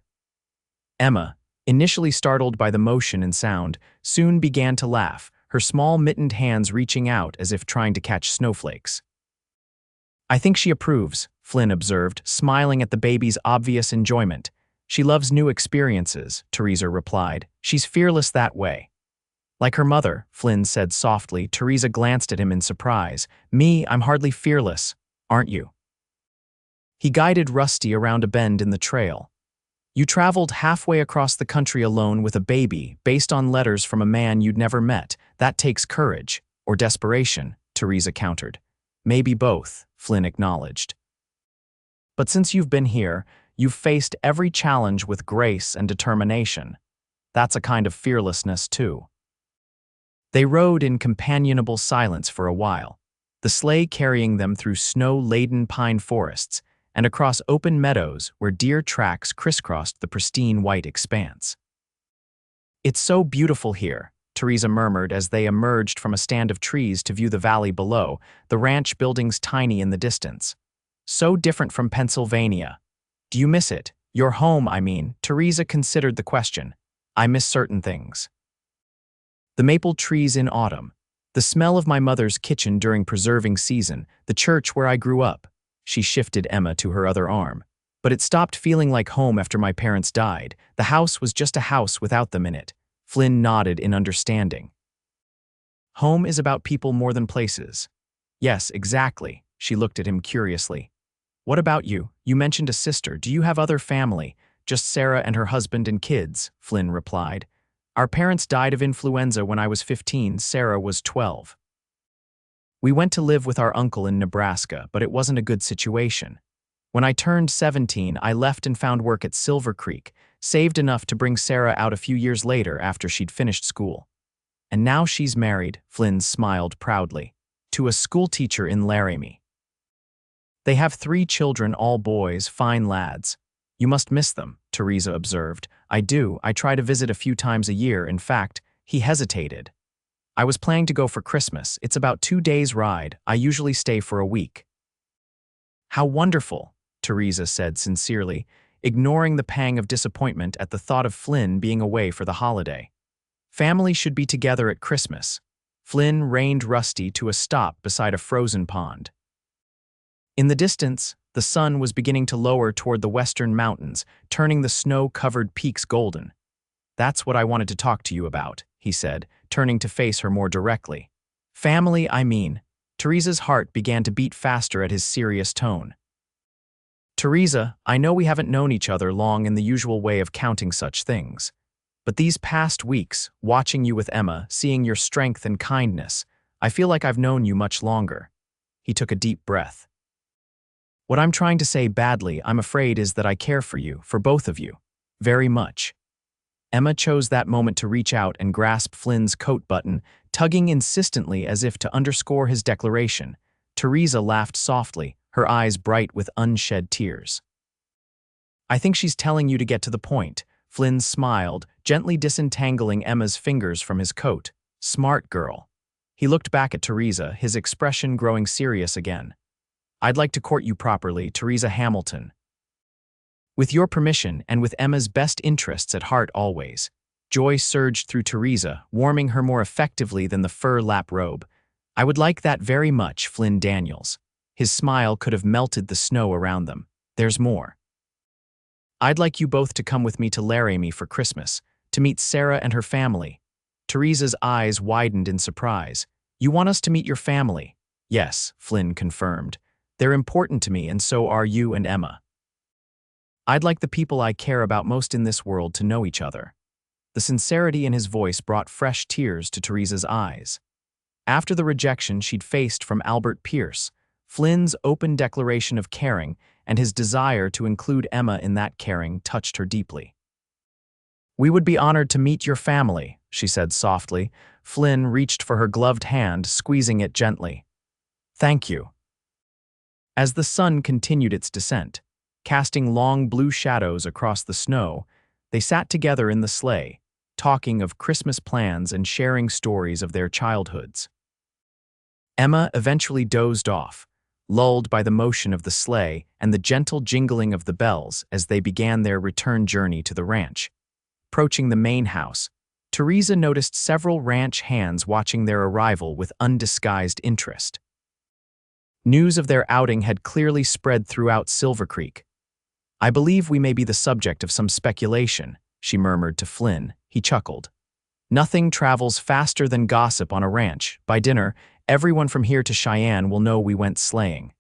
Emma, initially startled by the motion and sound, soon began to laugh, her small mittened hands reaching out as if trying to catch snowflakes. "I think she approves," Flynn observed, smiling at the baby's obvious enjoyment. "She loves new experiences," Teresa replied. "She's fearless that way." "Like her mother," Flynn said softly. Teresa glanced at him in surprise. "Me, I'm hardly fearless, aren't you?" He guided Rusty around a bend in the trail. "You traveled halfway across the country alone with a baby, based on letters from a man you'd never met. That takes courage, or desperation," Teresa countered. "Maybe both," Flynn acknowledged. "But since you've been here, you've faced every challenge with grace and determination. That's a kind of fearlessness, too." They rode in companionable silence for a while, the sleigh carrying them through snow-laden pine forests and across open meadows where deer tracks crisscrossed the pristine white expanse. "It's so beautiful here," Teresa murmured as they emerged from a stand of trees to view the valley below, the ranch buildings tiny in the distance. "So different from Pennsylvania. Do you miss it? Your home, I mean." Teresa considered the question. "I miss certain things. The maple trees in autumn, the smell of my mother's kitchen during preserving season, the church where I grew up." She shifted Emma to her other arm. "But it stopped feeling like home after my parents died. The house was just a house without them in it." Flynn nodded in understanding. "Home is about people more than places." "Yes, exactly." She looked at him curiously. "What about you? You mentioned a sister. Do you have other family?" "Just Sarah and her husband and kids," Flynn replied. "Our parents died of influenza when I was 15, Sarah was 12. We went to live with our uncle in Nebraska, but it wasn't a good situation. When I turned 17, I left and found work at Silver Creek, saved enough to bring Sarah out a few years later after she'd finished school. And now she's married," Flynn smiled proudly, "to a schoolteacher in Laramie. They have 3 children, all boys, fine lads. You must miss them," Teresa observed. "I do. I try to visit a few times a year. In fact," he hesitated. "I was planning to go for Christmas. It's about 2 days' ride. I usually stay for a week." "How wonderful," Teresa said sincerely, ignoring the pang of disappointment at the thought of Flynn being away for the holiday. "Family should be together at Christmas." Flynn reined Rusty to a stop beside a frozen pond. In the distance, the sun was beginning to lower toward the western mountains, turning the snow-covered peaks golden. "That's what I wanted to talk to you about," he said, turning to face her more directly. "Family, I mean." Teresa's heart began to beat faster at his serious tone. "Teresa, I know we haven't known each other long in the usual way of counting such things. But these past weeks, watching you with Emma, seeing your strength and kindness, I feel like I've known you much longer." He took a deep breath. "What I'm trying to say badly, I'm afraid, is that I care for you, for both of you. Very much." Emma chose that moment to reach out and grasp Flynn's coat button, tugging insistently as if to underscore his declaration. Teresa laughed softly, her eyes bright with unshed tears. "I think she's telling you to get to the point." Flynn smiled, gently disentangling Emma's fingers from his coat. "Smart girl." He looked back at Teresa, his expression growing serious again. "I'd like to court you properly, Teresa Hamilton. With your permission and with Emma's best interests at heart always." Joy surged through Teresa, warming her more effectively than the fur lap robe. "I would like that very much, Flynn Daniels." His smile could have melted the snow around them. "There's more. I'd like you both to come with me to Laramie for Christmas, to meet Sarah and her family. Teresa's eyes widened in surprise. You want us to meet your family? Yes, Flynn confirmed. They're important to me, and so are you and Emma. I'd like the people I care about most in this world to know each other. The sincerity in his voice brought fresh tears to Teresa's eyes. After the rejection she'd faced from Albert Pierce, Flynn's open declaration of caring and his desire to include Emma in that caring touched her deeply. We would be honored to meet your family, she said softly. Flynn reached for her gloved hand, squeezing it gently. Thank you. As the sun continued its descent, casting long blue shadows across the snow, they sat together in the sleigh, talking of Christmas plans and sharing stories of their childhoods. Emma eventually dozed off, lulled by the motion of the sleigh and the gentle jingling of the bells as they began their return journey to the ranch. Approaching the main house, Teresa noticed several ranch hands watching their arrival with undisguised interest. News of their outing had clearly spread throughout Silver Creek. I believe we may be the subject of some speculation, she murmured to Flynn. He chuckled. Nothing travels faster than gossip on a ranch. By dinner, everyone from here to Cheyenne will know we went sleighing.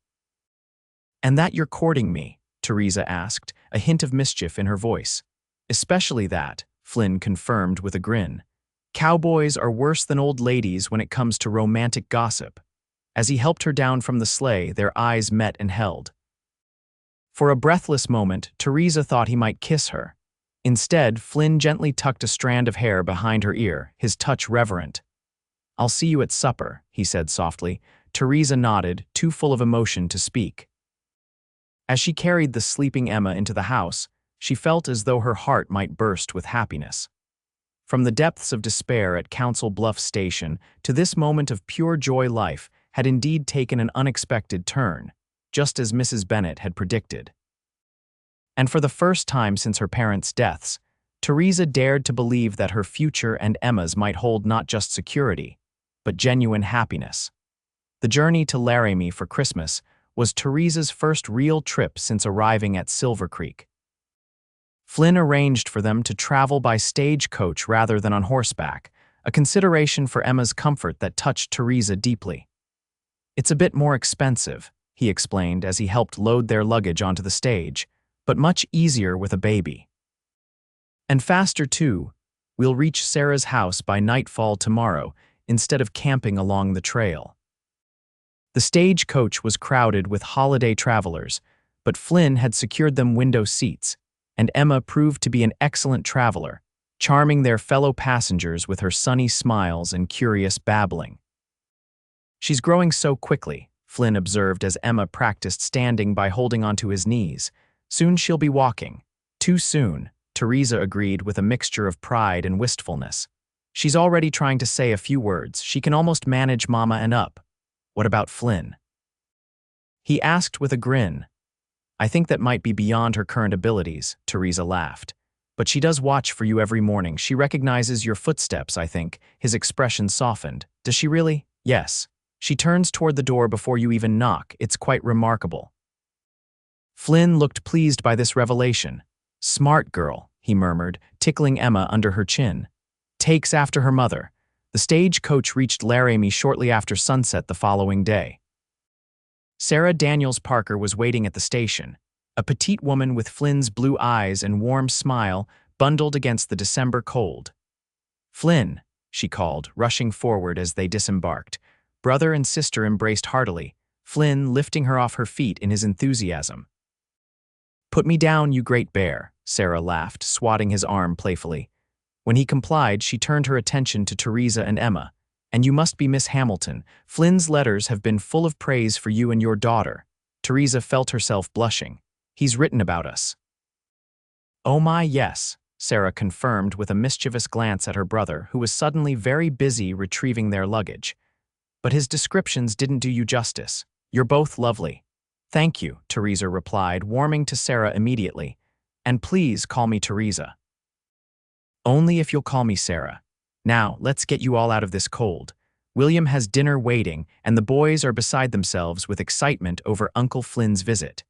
And that you're courting me? Teresa asked, a hint of mischief in her voice. Especially that, Flynn confirmed with a grin. Cowboys are worse than old ladies when it comes to romantic gossip. As he helped her down from the sleigh, their eyes met and held. For a breathless moment, Teresa thought he might kiss her. Instead, Flynn gently tucked a strand of hair behind her ear, his touch reverent. I'll see you at supper, he said softly. Teresa nodded, too full of emotion to speak. As she carried the sleeping Emma into the house, she felt as though her heart might burst with happiness. From the depths of despair at Council Bluffs Station to this moment of pure joy, life had indeed taken an unexpected turn, just as Mrs. Bennet had predicted. And for the first time since her parents' deaths, Teresa dared to believe that her future and Emma's might hold not just security, but genuine happiness. The journey to Laramie for Christmas was Teresa's first real trip since arriving at Silver Creek. Flynn arranged for them to travel by stagecoach rather than on horseback, a consideration for Emma's comfort that touched Teresa deeply. It's a bit more expensive, he explained as he helped load their luggage onto the stage, but much easier with a baby. And faster too. We'll reach Sarah's house by nightfall tomorrow instead of camping along the trail. The stagecoach was crowded with holiday travelers, but Flynn had secured them window seats, and Emma proved to be an excellent traveler, charming their fellow passengers with her sunny smiles and curious babbling. She's growing so quickly, Flynn observed as Emma practiced standing by holding onto his knees. Soon she'll be walking. Too soon, Teresa agreed with a mixture of pride and wistfulness. She's already trying to say a few words. She can almost manage Mama and up. What about Flynn? He asked with a grin. I think that might be beyond her current abilities, Teresa laughed. But she does watch for you every morning. She recognizes your footsteps, I think. His expression softened. Does she really? Yes. She turns toward the door before you even knock. It's quite remarkable. Flynn looked pleased by this revelation. Smart girl, he murmured, tickling Emma under her chin. Takes after her mother. The stagecoach reached Laramie shortly after sunset the following day. Sarah Daniels Parker was waiting at the station, a petite woman with Flynn's blue eyes and warm smile bundled against the December cold. Flynn, she called, rushing forward as they disembarked. Brother and sister embraced heartily, Flynn lifting her off her feet in his enthusiasm. Put me down, you great bear, Sarah laughed, swatting his arm playfully. When he complied, she turned her attention to Teresa and Emma. And you must be Miss Hamilton. Flynn's letters have been full of praise for you and your daughter. Teresa felt herself blushing. He's written about us. Oh my, yes, Sarah confirmed with a mischievous glance at her brother, who was suddenly very busy retrieving their luggage. But his descriptions didn't do you justice. You're both lovely. Thank you, Teresa replied, warming to Sarah immediately. And please call me Teresa. Only if you'll call me Sarah. Now, let's get you all out of this cold. William has dinner waiting, and the boys are beside themselves with excitement over Uncle Flynn's visit.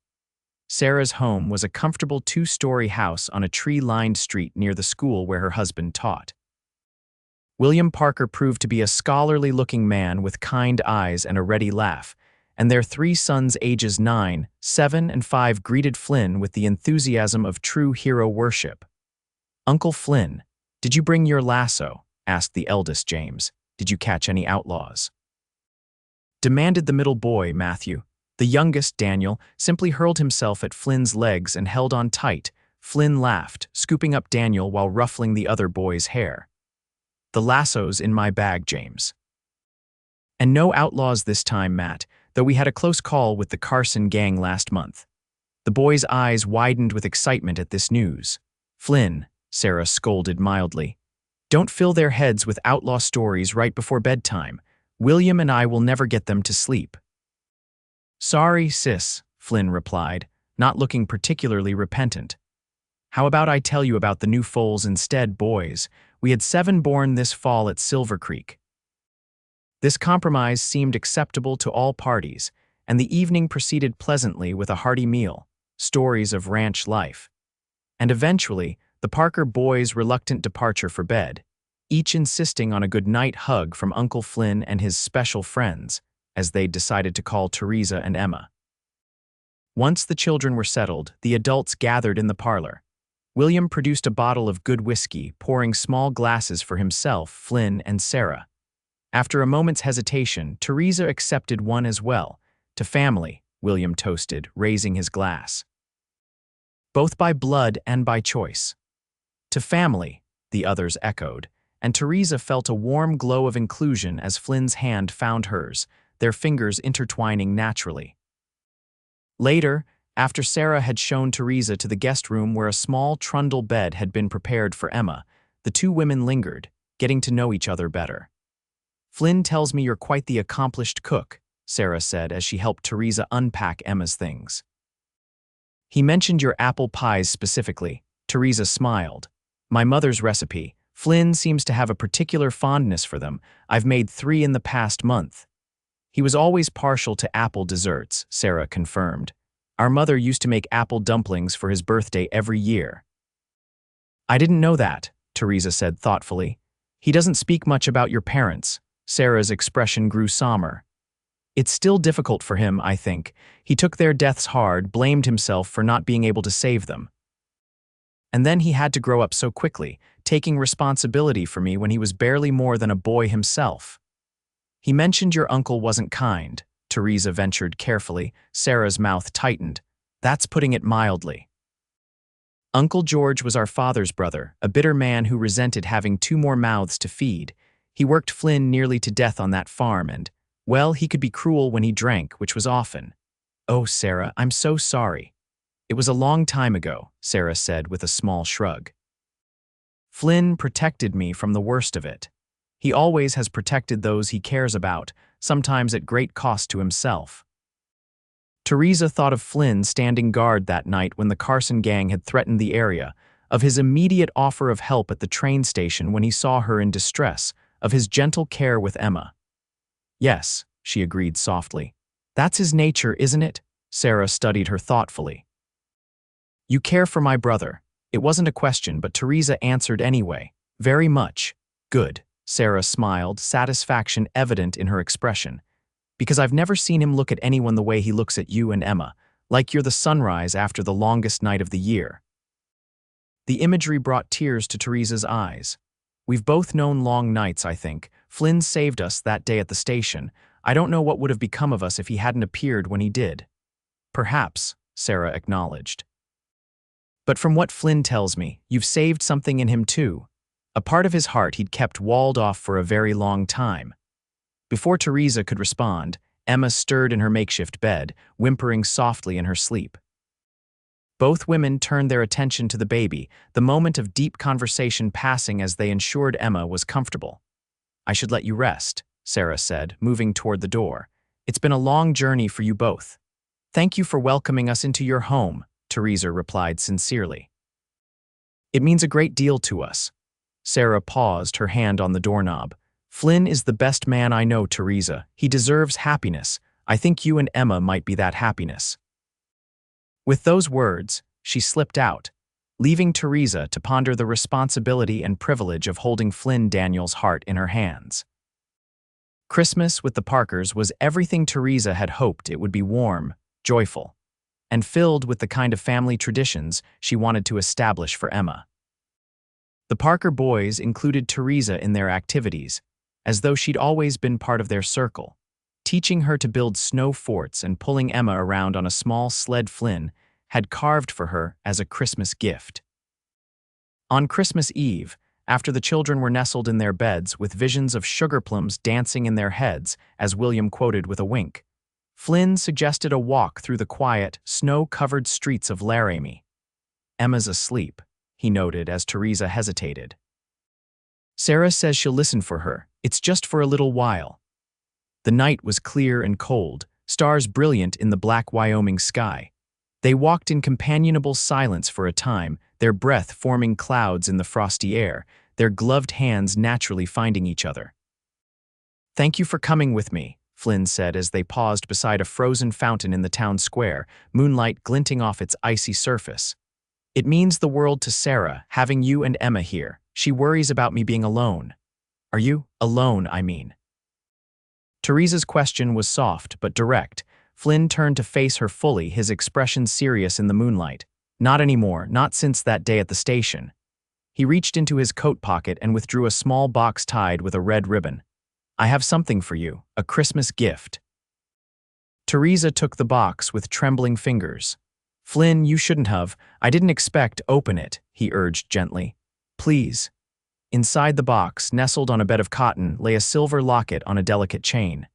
Sarah's home was a comfortable two-story house on a tree-lined street near the school where her husband taught. William Parker proved to be a scholarly-looking man with kind eyes and a ready laugh, and their 3 sons ages 9, 7, and 5 greeted Flynn with the enthusiasm of true hero worship. "Uncle Flynn, did you bring your lasso?" asked the eldest James. "Did you catch any outlaws?" Demanded the middle boy, Matthew. The youngest, Daniel, simply hurled himself at Flynn's legs and held on tight. Flynn laughed, scooping up Daniel while ruffling the other boy's hair. "The lasso's in my bag, James." "And no outlaws this time, Matt, though we had a close call with the Carson gang last month." The boy's eyes widened with excitement at this news. "Flynn," Sarah scolded mildly, "don't fill their heads with outlaw stories right before bedtime. William and I will never get them to sleep." "Sorry, sis," Flynn replied, not looking particularly repentant. "How about I tell you about the new foals instead, boys? We had 7 born this fall at Silver Creek." This compromise seemed acceptable to all parties, and the evening proceeded pleasantly with a hearty meal, stories of ranch life, and eventually the Parker boys' reluctant departure for bed, each insisting on a good-night hug from Uncle Flynn and his special friends, as they decided to call Teresa and Emma. Once the children were settled, the adults gathered in the parlor. William produced a bottle of good whiskey, pouring small glasses for himself, Flynn, and Sarah. After a moment's hesitation, Teresa accepted one as well. "To family," William toasted, raising his glass. "Both by blood and by choice." "To family," the others echoed, and Teresa felt a warm glow of inclusion as Flynn's hand found hers, their fingers intertwining naturally. Later, after Sarah had shown Teresa to the guest room where a small trundle bed had been prepared for Emma, the 2 women lingered, getting to know each other better. "Flynn tells me you're quite the accomplished cook," Sarah said as she helped Teresa unpack Emma's things. "He mentioned your apple pies specifically." Teresa smiled. "My mother's recipe. Flynn seems to have a particular fondness for them. I've made 3 in the past month." "He was always partial to apple desserts," Sarah confirmed. "Our mother used to make apple dumplings for his birthday every year." "I didn't know that," Teresa said thoughtfully. "He doesn't speak much about your parents." Sarah's expression grew somber. "It's still difficult for him, I think. He took their deaths hard, blamed himself for not being able to save them. And then he had to grow up so quickly, taking responsibility for me when he was barely more than a boy himself." "He mentioned your uncle wasn't kind," Teresa ventured carefully. Sarah's mouth tightened. "That's putting it mildly." "Uncle George was our father's brother, a bitter man who resented having 2 more mouths to feed. He worked Flynn nearly to death on that farm and, well, he could be cruel when he drank, which was often." "Oh, Sarah, I'm so sorry." "It was a long time ago," Sarah said with a small shrug. "Flynn protected me from the worst of it. He always has protected those he cares about, sometimes at great cost to himself." Teresa thought of Flynn standing guard that night when the Carson gang had threatened the area, of his immediate offer of help at the train station when he saw her in distress, of his gentle care with Emma. "Yes," she agreed softly. "That's his nature, isn't it?" Sarah studied her thoughtfully. "You care for my brother." It wasn't a question, but Teresa answered anyway. "Very much." "Good." Sarah smiled, satisfaction evident in her expression. "Because I've never seen him look at anyone the way he looks at you and Emma, like you're the sunrise after the longest night of the year." The imagery brought tears to Teresa's eyes. "We've both known long nights, I think. Flynn saved us that day at the station. I don't know what would have become of us if he hadn't appeared when he did." "Perhaps," Sarah acknowledged. "But from what Flynn tells me, you've saved something in him too. A part of his heart he'd kept walled off for a very long time." Before Teresa could respond, Emma stirred in her makeshift bed, whimpering softly in her sleep. Both women turned their attention to the baby, the moment of deep conversation passing as they ensured Emma was comfortable. "I should let you rest," Sarah said, moving toward the door. "It's been a long journey for you both." "Thank you for welcoming us into your home," Teresa replied sincerely. "It means a great deal to us." Sarah paused, her hand on the doorknob. "Flynn is the best man I know, Teresa. He deserves happiness. I think you and Emma might be that happiness." With those words, she slipped out. leaving Teresa to ponder the responsibility and privilege of holding Flynn Daniels' heart in her hands. Christmas with the Parkers was everything Teresa had hoped it would be: warm, joyful, and filled with the kind of family traditions she wanted to establish for Emma. The Parker boys included Teresa in their activities, as though she'd always been part of their circle, teaching her to build snow forts and pulling Emma around on a small sled Flynn had carved for her as a Christmas gift. On Christmas Eve, after the children were nestled in their beds with visions of sugar plums dancing in their heads, as William quoted with a wink, Flynn suggested a walk through the quiet, snow-covered streets of Laramie. "Emma's asleep," he noted as Teresa hesitated. "Sarah says she'll listen for her. It's just for a little while." The night was clear and cold, stars brilliant in the black Wyoming sky. They walked in companionable silence for a time, their breath forming clouds in the frosty air, their gloved hands naturally finding each other. "Thank you for coming with me," Flynn said as they paused beside a frozen fountain in the town square, moonlight glinting off its icy surface. "It means the world to Sarah, having you and Emma here. She worries about me being alone." "Are you alone, I mean?" Teresa's question was soft but direct. Flynn turned to face her fully, his expression serious in the moonlight. "Not anymore, not since that day at the station." He reached into his coat pocket and withdrew a small box tied with a red ribbon. "I have something for you, a Christmas gift." Teresa took the box with trembling fingers. "Flynn, you shouldn't have. I didn't expect. Open it," he urged gently. "Please." Inside the box, nestled on a bed of cotton, lay a silver locket on a delicate chain.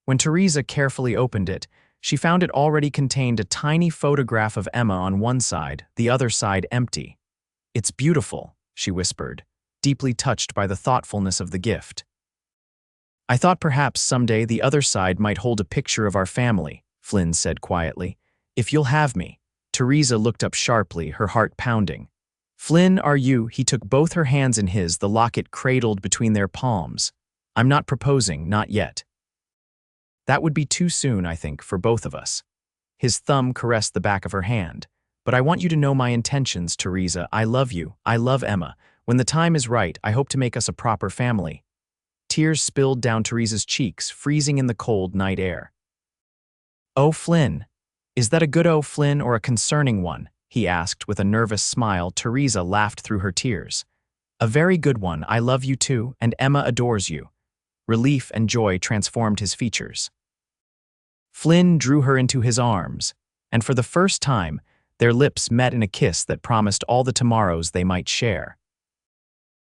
When Teresa carefully opened it, she found it already contained a tiny photograph of Emma on one side, the other side empty. "It's beautiful," she whispered, deeply touched by the thoughtfulness of the gift. "I thought perhaps someday the other side might hold a picture of our family," Flynn said quietly. "If you'll have me." Teresa looked up sharply, her heart pounding. "Flynn, are you?" He took both her hands in his, the locket cradled between their palms. "I'm not proposing, not yet. That would be too soon, I think, for both of us." His thumb caressed the back of her hand. "But I want you to know my intentions, Teresa. I love you. I love Emma. When the time is right, I hope to make us a proper family." Tears spilled down Teresa's cheeks, freezing in the cold night air. "Oh, Flynn. Is that a good oh, Flynn, or a concerning one?" he asked with a nervous smile. Teresa laughed through her tears. "A very good one. I love you too, and Emma adores you." Relief and joy transformed his features. Flynn drew her into his arms, and for the first time, their lips met in a kiss that promised all the tomorrows they might share.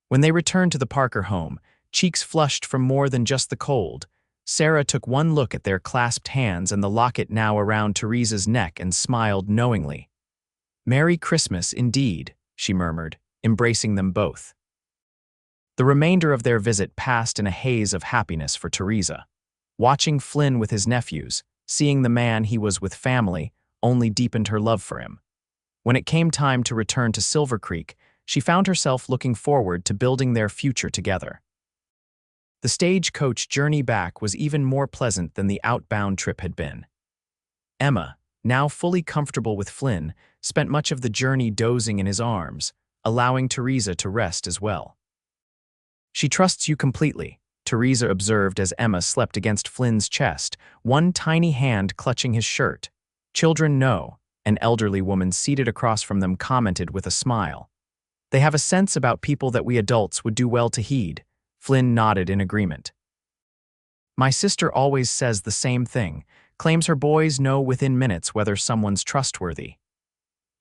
When they returned to the Parker home, cheeks flushed from more than just the cold, Sarah took one look at their clasped hands and the locket now around Teresa's neck and smiled knowingly. "Merry Christmas, indeed," she murmured, embracing them both. The remainder of their visit passed in a haze of happiness for Teresa. Watching Flynn with his nephews, seeing the man he was with family, only deepened her love for him. When it came time to return to Silver Creek, she found herself looking forward to building their future together. The stagecoach journey back was even more pleasant than the outbound trip had been. Emma, now fully comfortable with Flynn, spent much of the journey dozing in his arms, allowing Teresa to rest as well. "She trusts you completely," Teresa observed as Emma slept against Flynn's chest, one tiny hand clutching his shirt. "Children know," an elderly woman seated across from them commented with a smile. "They have a sense about people that we adults would do well to heed." Flynn nodded in agreement. "My sister always says the same thing, claims her boys know within minutes whether someone's trustworthy."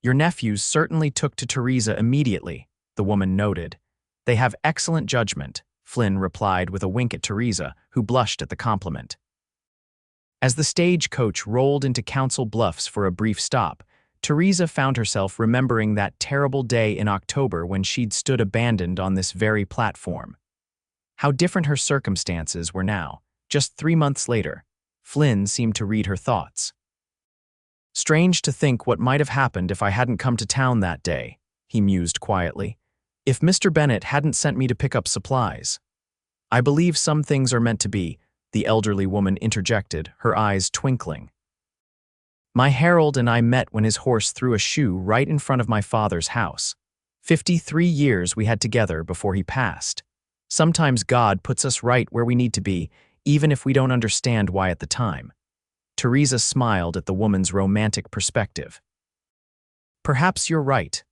"Your nephews certainly took to Teresa immediately," the woman noted. "They have excellent judgment," Flynn replied with a wink at Teresa, who blushed at the compliment. As the stagecoach rolled into Council Bluffs for a brief stop, Teresa found herself remembering that terrible day in October when she'd stood abandoned on this very platform. How different her circumstances were now. Just 3 months later, Flynn seemed to read her thoughts. "Strange to think what might have happened if I hadn't come to town that day," he mused quietly. "If Mr. Bennett hadn't sent me to pick up supplies." "I believe some things are meant to be," the elderly woman interjected, her eyes twinkling. My herald and I met when his horse threw a shoe right in front of my father's house. 53 years we had together before he passed. Sometimes God puts us right where we need to be, even if we don't understand why at the time. Teresa smiled at the woman's romantic perspective. Perhaps you're right.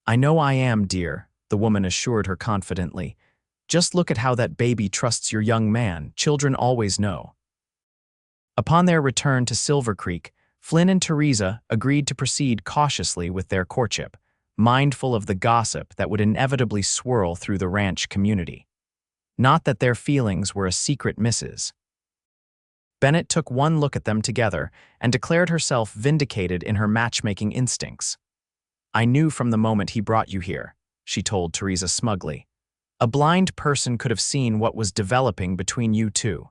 I know I am, dear, the woman assured her confidently. Just look at how that baby trusts your young man. Children always know. Upon their return to Silver Creek, Flynn and Teresa agreed to proceed cautiously with their courtship, mindful of the gossip that would inevitably swirl through the ranch community. Not that their feelings were a secret, Mrs. Bennett took one look at them together and declared herself vindicated in her matchmaking instincts. I knew from the moment he brought you here, she told Teresa smugly. A blind person could have seen what was developing between you two.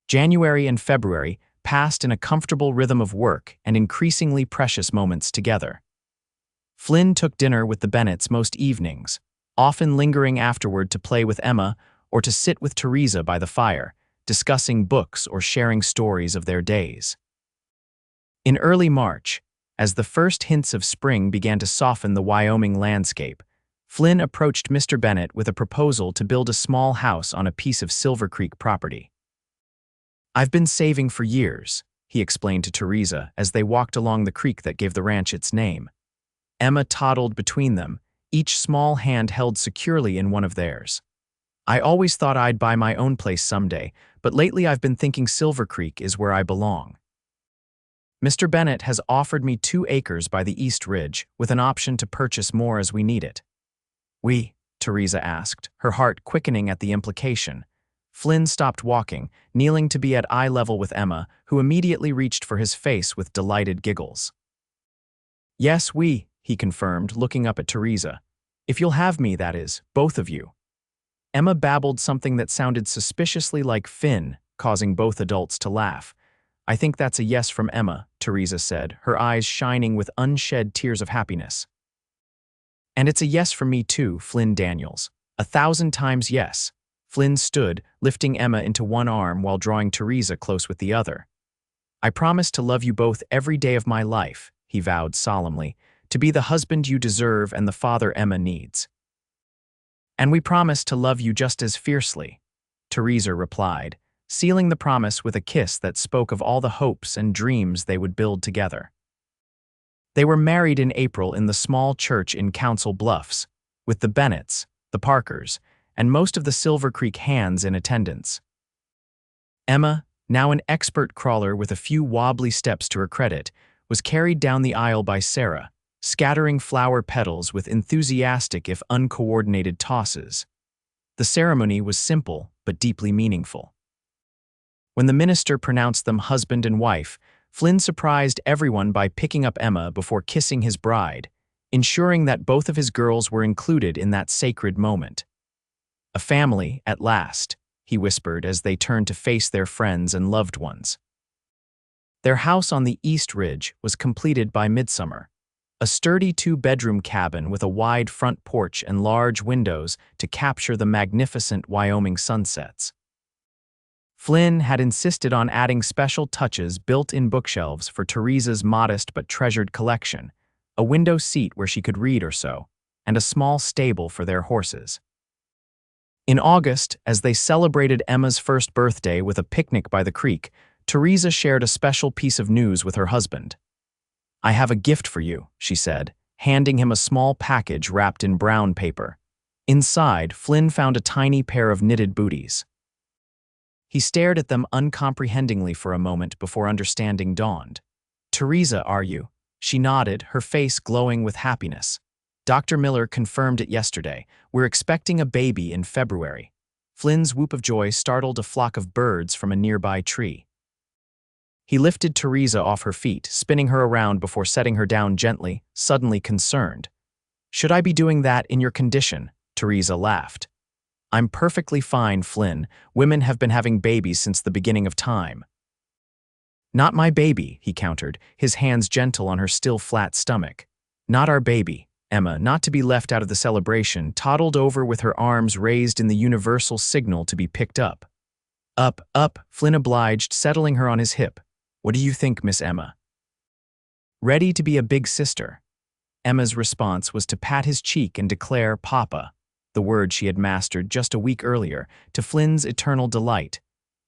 January and February passed in a comfortable rhythm of work and increasingly precious moments together. Flynn took dinner with the Bennetts most evenings, often lingering afterward to play with Emma or to sit with Teresa by the fire, discussing books or sharing stories of their days. In early March, as the first hints of spring began to soften the Wyoming landscape, Flynn approached Mr. Bennett with a proposal to build a small house on a piece of Silver Creek property. I've been saving for years, he explained to Teresa as they walked along the creek that gave the ranch its name. Emma toddled between them, each small hand held securely in one of theirs. I always thought I'd buy my own place someday, but lately I've been thinking Silver Creek is where I belong. Mr. Bennett has offered me 2 acres by the East Ridge, with an option to purchase more as we need it. Teresa asked, her heart quickening at the implication. Flynn stopped walking, kneeling to be at eye level with Emma, who immediately reached for his face with delighted giggles. Yes, he confirmed, looking up at Teresa. If you'll have me, that is, both of you. Emma babbled something that sounded suspiciously like Finn, causing both adults to laugh. I think that's a yes from Emma, Teresa said, her eyes shining with unshed tears of happiness. And it's a yes from me too, Flynn Daniels. 1,000 times yes. Flynn stood, lifting Emma into one arm while drawing Teresa close with the other. I promise to love you both every day of my life, he vowed solemnly, to be the husband you deserve and the father Emma needs. And we promise to love you just as fiercely, Teresa replied, sealing the promise with a kiss that spoke of all the hopes and dreams they would build together. They were married in April in the small church in Council Bluffs, with the Bennetts, the Parkers, and most of the Silver Creek hands in attendance. Emma, now an expert crawler with a few wobbly steps to her credit, was carried down the aisle by Sarah, scattering flower petals with enthusiastic if uncoordinated tosses. The ceremony was simple but deeply meaningful. When the minister pronounced them husband and wife, Flynn surprised everyone by picking up Emma before kissing his bride, ensuring that both of his girls were included in that sacred moment. A family, at last, he whispered as they turned to face their friends and loved ones. Their house on the East Ridge was completed by midsummer, a sturdy 2-bedroom cabin with a wide front porch and large windows to capture the magnificent Wyoming sunsets. Flynn had insisted on adding special touches, built-in bookshelves for Teresa's modest but treasured collection, a window seat where she could read or sew, and a small stable for their horses. In August, as they celebrated Emma's first birthday with a picnic by the creek, Teresa shared a special piece of news with her husband. I have a gift for you, she said, handing him a small package wrapped in brown paper. Inside, Flynn found a tiny pair of knitted booties. He stared at them uncomprehendingly for a moment before understanding dawned. Teresa, are you? She nodded, her face glowing with happiness. Dr. Miller confirmed it yesterday. We're expecting a baby in February. Flynn's whoop of joy startled a flock of birds from a nearby tree. He lifted Teresa off her feet, spinning her around before setting her down gently, suddenly concerned. Should I be doing that in your condition? Teresa laughed. I'm perfectly fine, Flynn. Women have been having babies since the beginning of time. Not my baby, he countered, his hands gentle on her still flat stomach. Not our baby. Emma, not to be left out of the celebration, toddled over with her arms raised in the universal signal to be picked up. Up, Flynn obliged, settling her on his hip. What do you think, Miss Emma? ready to be a big sister. Emma's response was to pat his cheek and declare "Papa," the word she had mastered just a week earlier, to Flynn's eternal delight.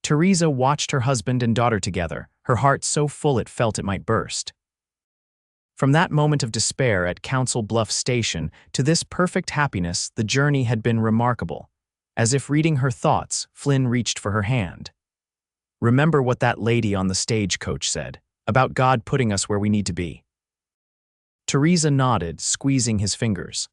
Teresa watched her husband and daughter together, her heart so full it felt it might burst. From that moment of despair at Council Bluffs Station to this perfect happiness, the journey had been remarkable. As if reading her thoughts, Flynn reached for her hand. "Remember what that lady on the stagecoach said, about God putting us where we need to be." Teresa nodded, squeezing his fingers.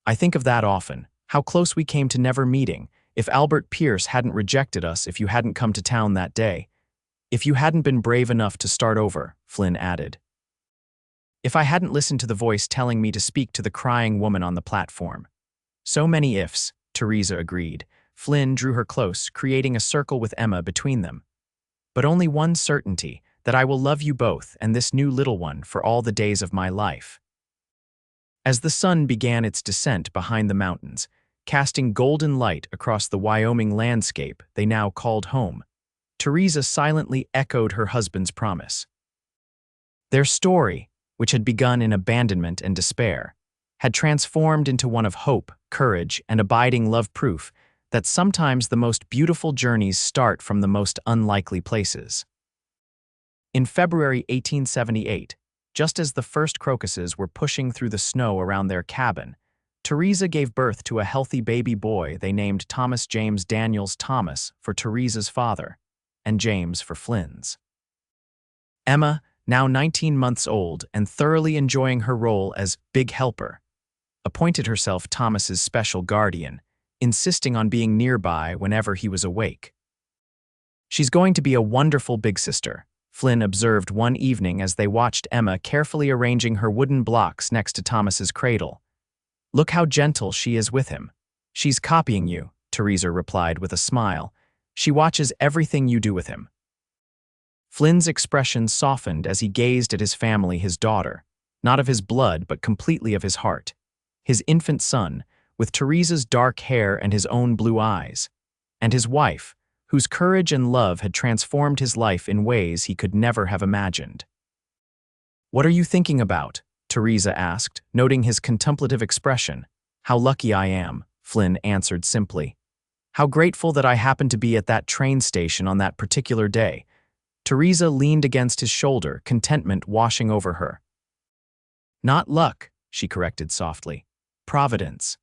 "I think of that often, how close we came to never meeting, if Albert Pierce hadn't rejected us, if you hadn't come to town that day. If you hadn't been brave enough to start over," Flynn added. "If I hadn't listened to the voice telling me to speak to the crying woman on the platform." "So many ifs," Teresa agreed. Flynn drew her close, creating a circle with Emma between them. "But only one certainty, that I will love you both and this new little one for all the days of my life." As the sun began its descent behind the mountains, casting golden light across the Wyoming landscape they now called home, Teresa silently echoed her husband's promise. Their story, which had begun in abandonment and despair, had transformed into one of hope, courage, and abiding love, proof that sometimes the most beautiful journeys start from the most unlikely places. In February 1878, just as the first crocuses were pushing through the snow around their cabin, Teresa gave birth to a healthy baby boy they named Thomas James Daniels Thomas for Teresa's father, and James for Flynn's. Emma, now 19 months old and thoroughly enjoying her role as big helper, appointed herself Thomas's special guardian, insisting on being nearby whenever he was awake. "She's going to be a wonderful big sister," Flynn observed one evening as they watched Emma carefully arranging her wooden blocks next to Thomas's cradle. "Look how gentle she is with him." "She's copying you," Teresa replied with a smile. "She watches everything you do with him." Flynn's expression softened as he gazed at his family, his daughter, not of his blood but completely of his heart, his infant son, with Teresa's dark hair and his own blue eyes, and his wife, whose courage and love had transformed his life in ways he could never have imagined. "What are you thinking about?" Teresa asked, noting his contemplative expression. "How lucky I am," Flynn answered simply. "How grateful that I happened to be at that train station on that particular day." Teresa leaned against his shoulder, contentment washing over her. "Not luck," she corrected softly. "Providence."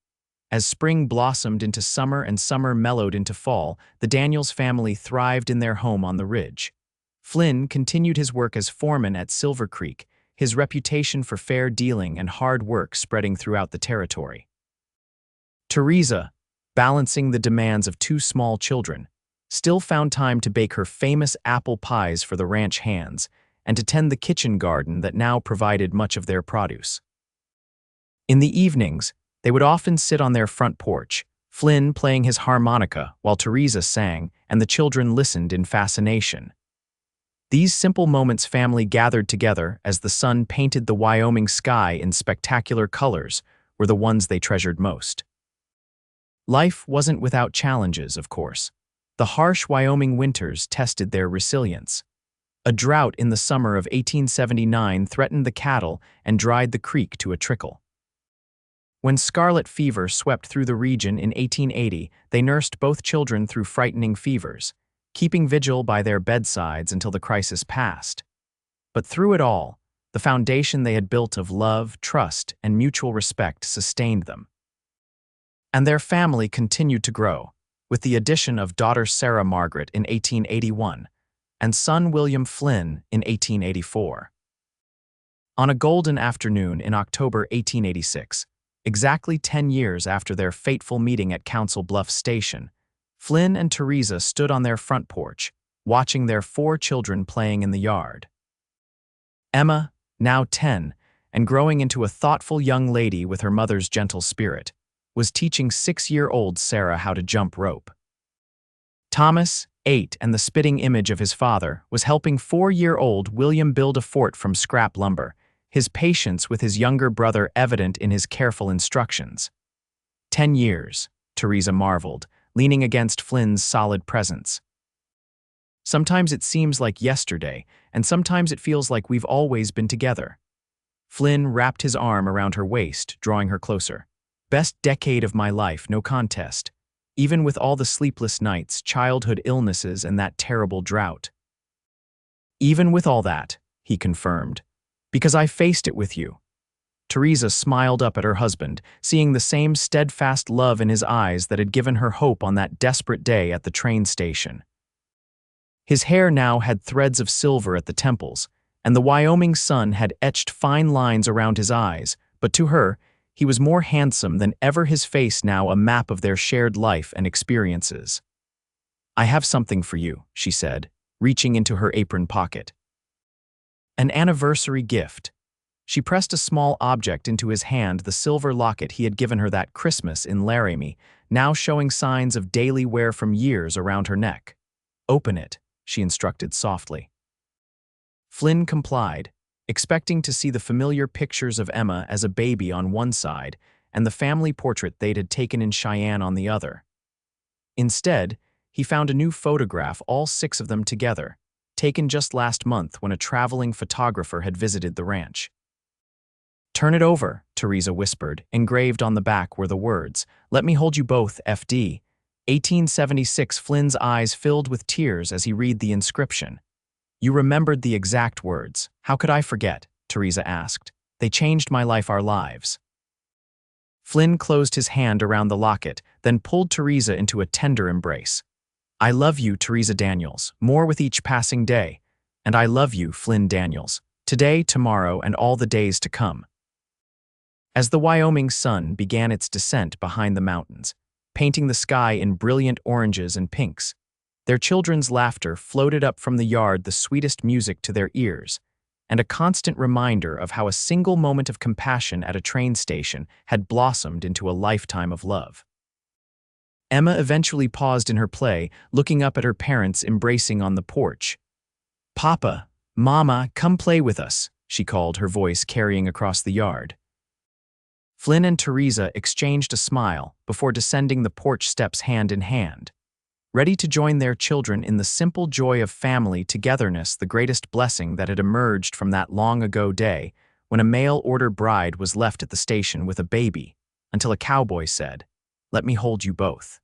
As spring blossomed into summer and summer mellowed into fall, the Daniels family thrived in their home on the ridge. Flynn continued his work as foreman at Silver Creek, his reputation for fair dealing and hard work spreading throughout the territory. Teresa, balancing the demands of two small children, still found time to bake her famous apple pies for the ranch hands and to tend the kitchen garden that now provided much of their produce. In the evenings, they would often sit on their front porch, Flynn playing his harmonica while Teresa sang, and the children listened in fascination. These simple moments family gathered together as the sun painted the Wyoming sky in spectacular colors were the ones they treasured most. Life wasn't without challenges, of course. The harsh Wyoming winters tested their resilience. A drought in the summer of 1879 threatened the cattle and dried the creek to a trickle. When scarlet fever swept through the region in 1880, they nursed both children through frightening fevers, keeping vigil by their bedsides until the crisis passed. But through it all, the foundation they had built of love, trust, and mutual respect sustained them. And their family continued to grow, with the addition of daughter Sarah Margaret in 1881 and son William Flynn in 1884. On a golden afternoon in October 1886, exactly 10 years after their fateful meeting at Council Bluffs Station, Flynn and Teresa stood on their front porch, watching their 4 children playing in the yard. Emma, now 10, and growing into a thoughtful young lady with her mother's gentle spirit, was teaching 6-year-old Sarah how to jump rope. Thomas, 8, and the spitting image of his father, was helping 4-year-old William build a fort from scrap lumber, his patience with his younger brother evident in his careful instructions. 10 years, Teresa marveled, leaning against Flynn's solid presence. Sometimes it seems like yesterday, and sometimes it feels like we've always been together. Flynn wrapped his arm around her waist, drawing her closer. Best decade of my life, no contest. Even with all the sleepless nights, childhood illnesses, and that terrible drought. Even with all that, he confirmed. Because I faced it with you. Teresa smiled up at her husband, seeing the same steadfast love in his eyes that had given her hope on that desperate day at the train station. His hair now had threads of silver at the temples, and the Wyoming sun had etched fine lines around his eyes, but to her, he was more handsome than ever, his face now a map of their shared life and experiences. I have something for you, she said, reaching into her apron pocket. An anniversary gift. She pressed a small object into his hand, the silver locket he had given her that Christmas in Laramie, now showing signs of daily wear from years around her neck. Open it, she instructed softly. Flynn complied, expecting to see the familiar pictures of Emma as a baby on one side and the family portrait they'd had taken in Cheyenne on the other. Instead, he found a new photograph, all 6 of them together, taken just last month when a traveling photographer had visited the ranch. Turn it over, Teresa whispered. Engraved on the back were the words, "Let me hold you both, FD." 1876. Flynn's eyes filled with tears as he read the inscription. You remembered the exact words. How could I forget? Teresa asked. They changed my life, our lives. Flynn closed his hand around the locket, then pulled Teresa into a tender embrace. I love you, Teresa Daniels, more with each passing day. And I love you, Flynn Daniels, today, tomorrow, and all the days to come. As the Wyoming sun began its descent behind the mountains, painting the sky in brilliant oranges and pinks, their children's laughter floated up from the yard, the sweetest music to their ears, and a constant reminder of how a single moment of compassion at a train station had blossomed into a lifetime of love. Emma eventually paused in her play, looking up at her parents embracing on the porch. Papa, Mama, come play with us, she called, her voice carrying across the yard. Flynn and Teresa exchanged a smile before descending the porch steps hand in hand, ready to join their children in the simple joy of family togetherness, the greatest blessing that had emerged from that long-ago day when a mail-order bride was left at the station with a baby, until a cowboy said, "Let me hold you both."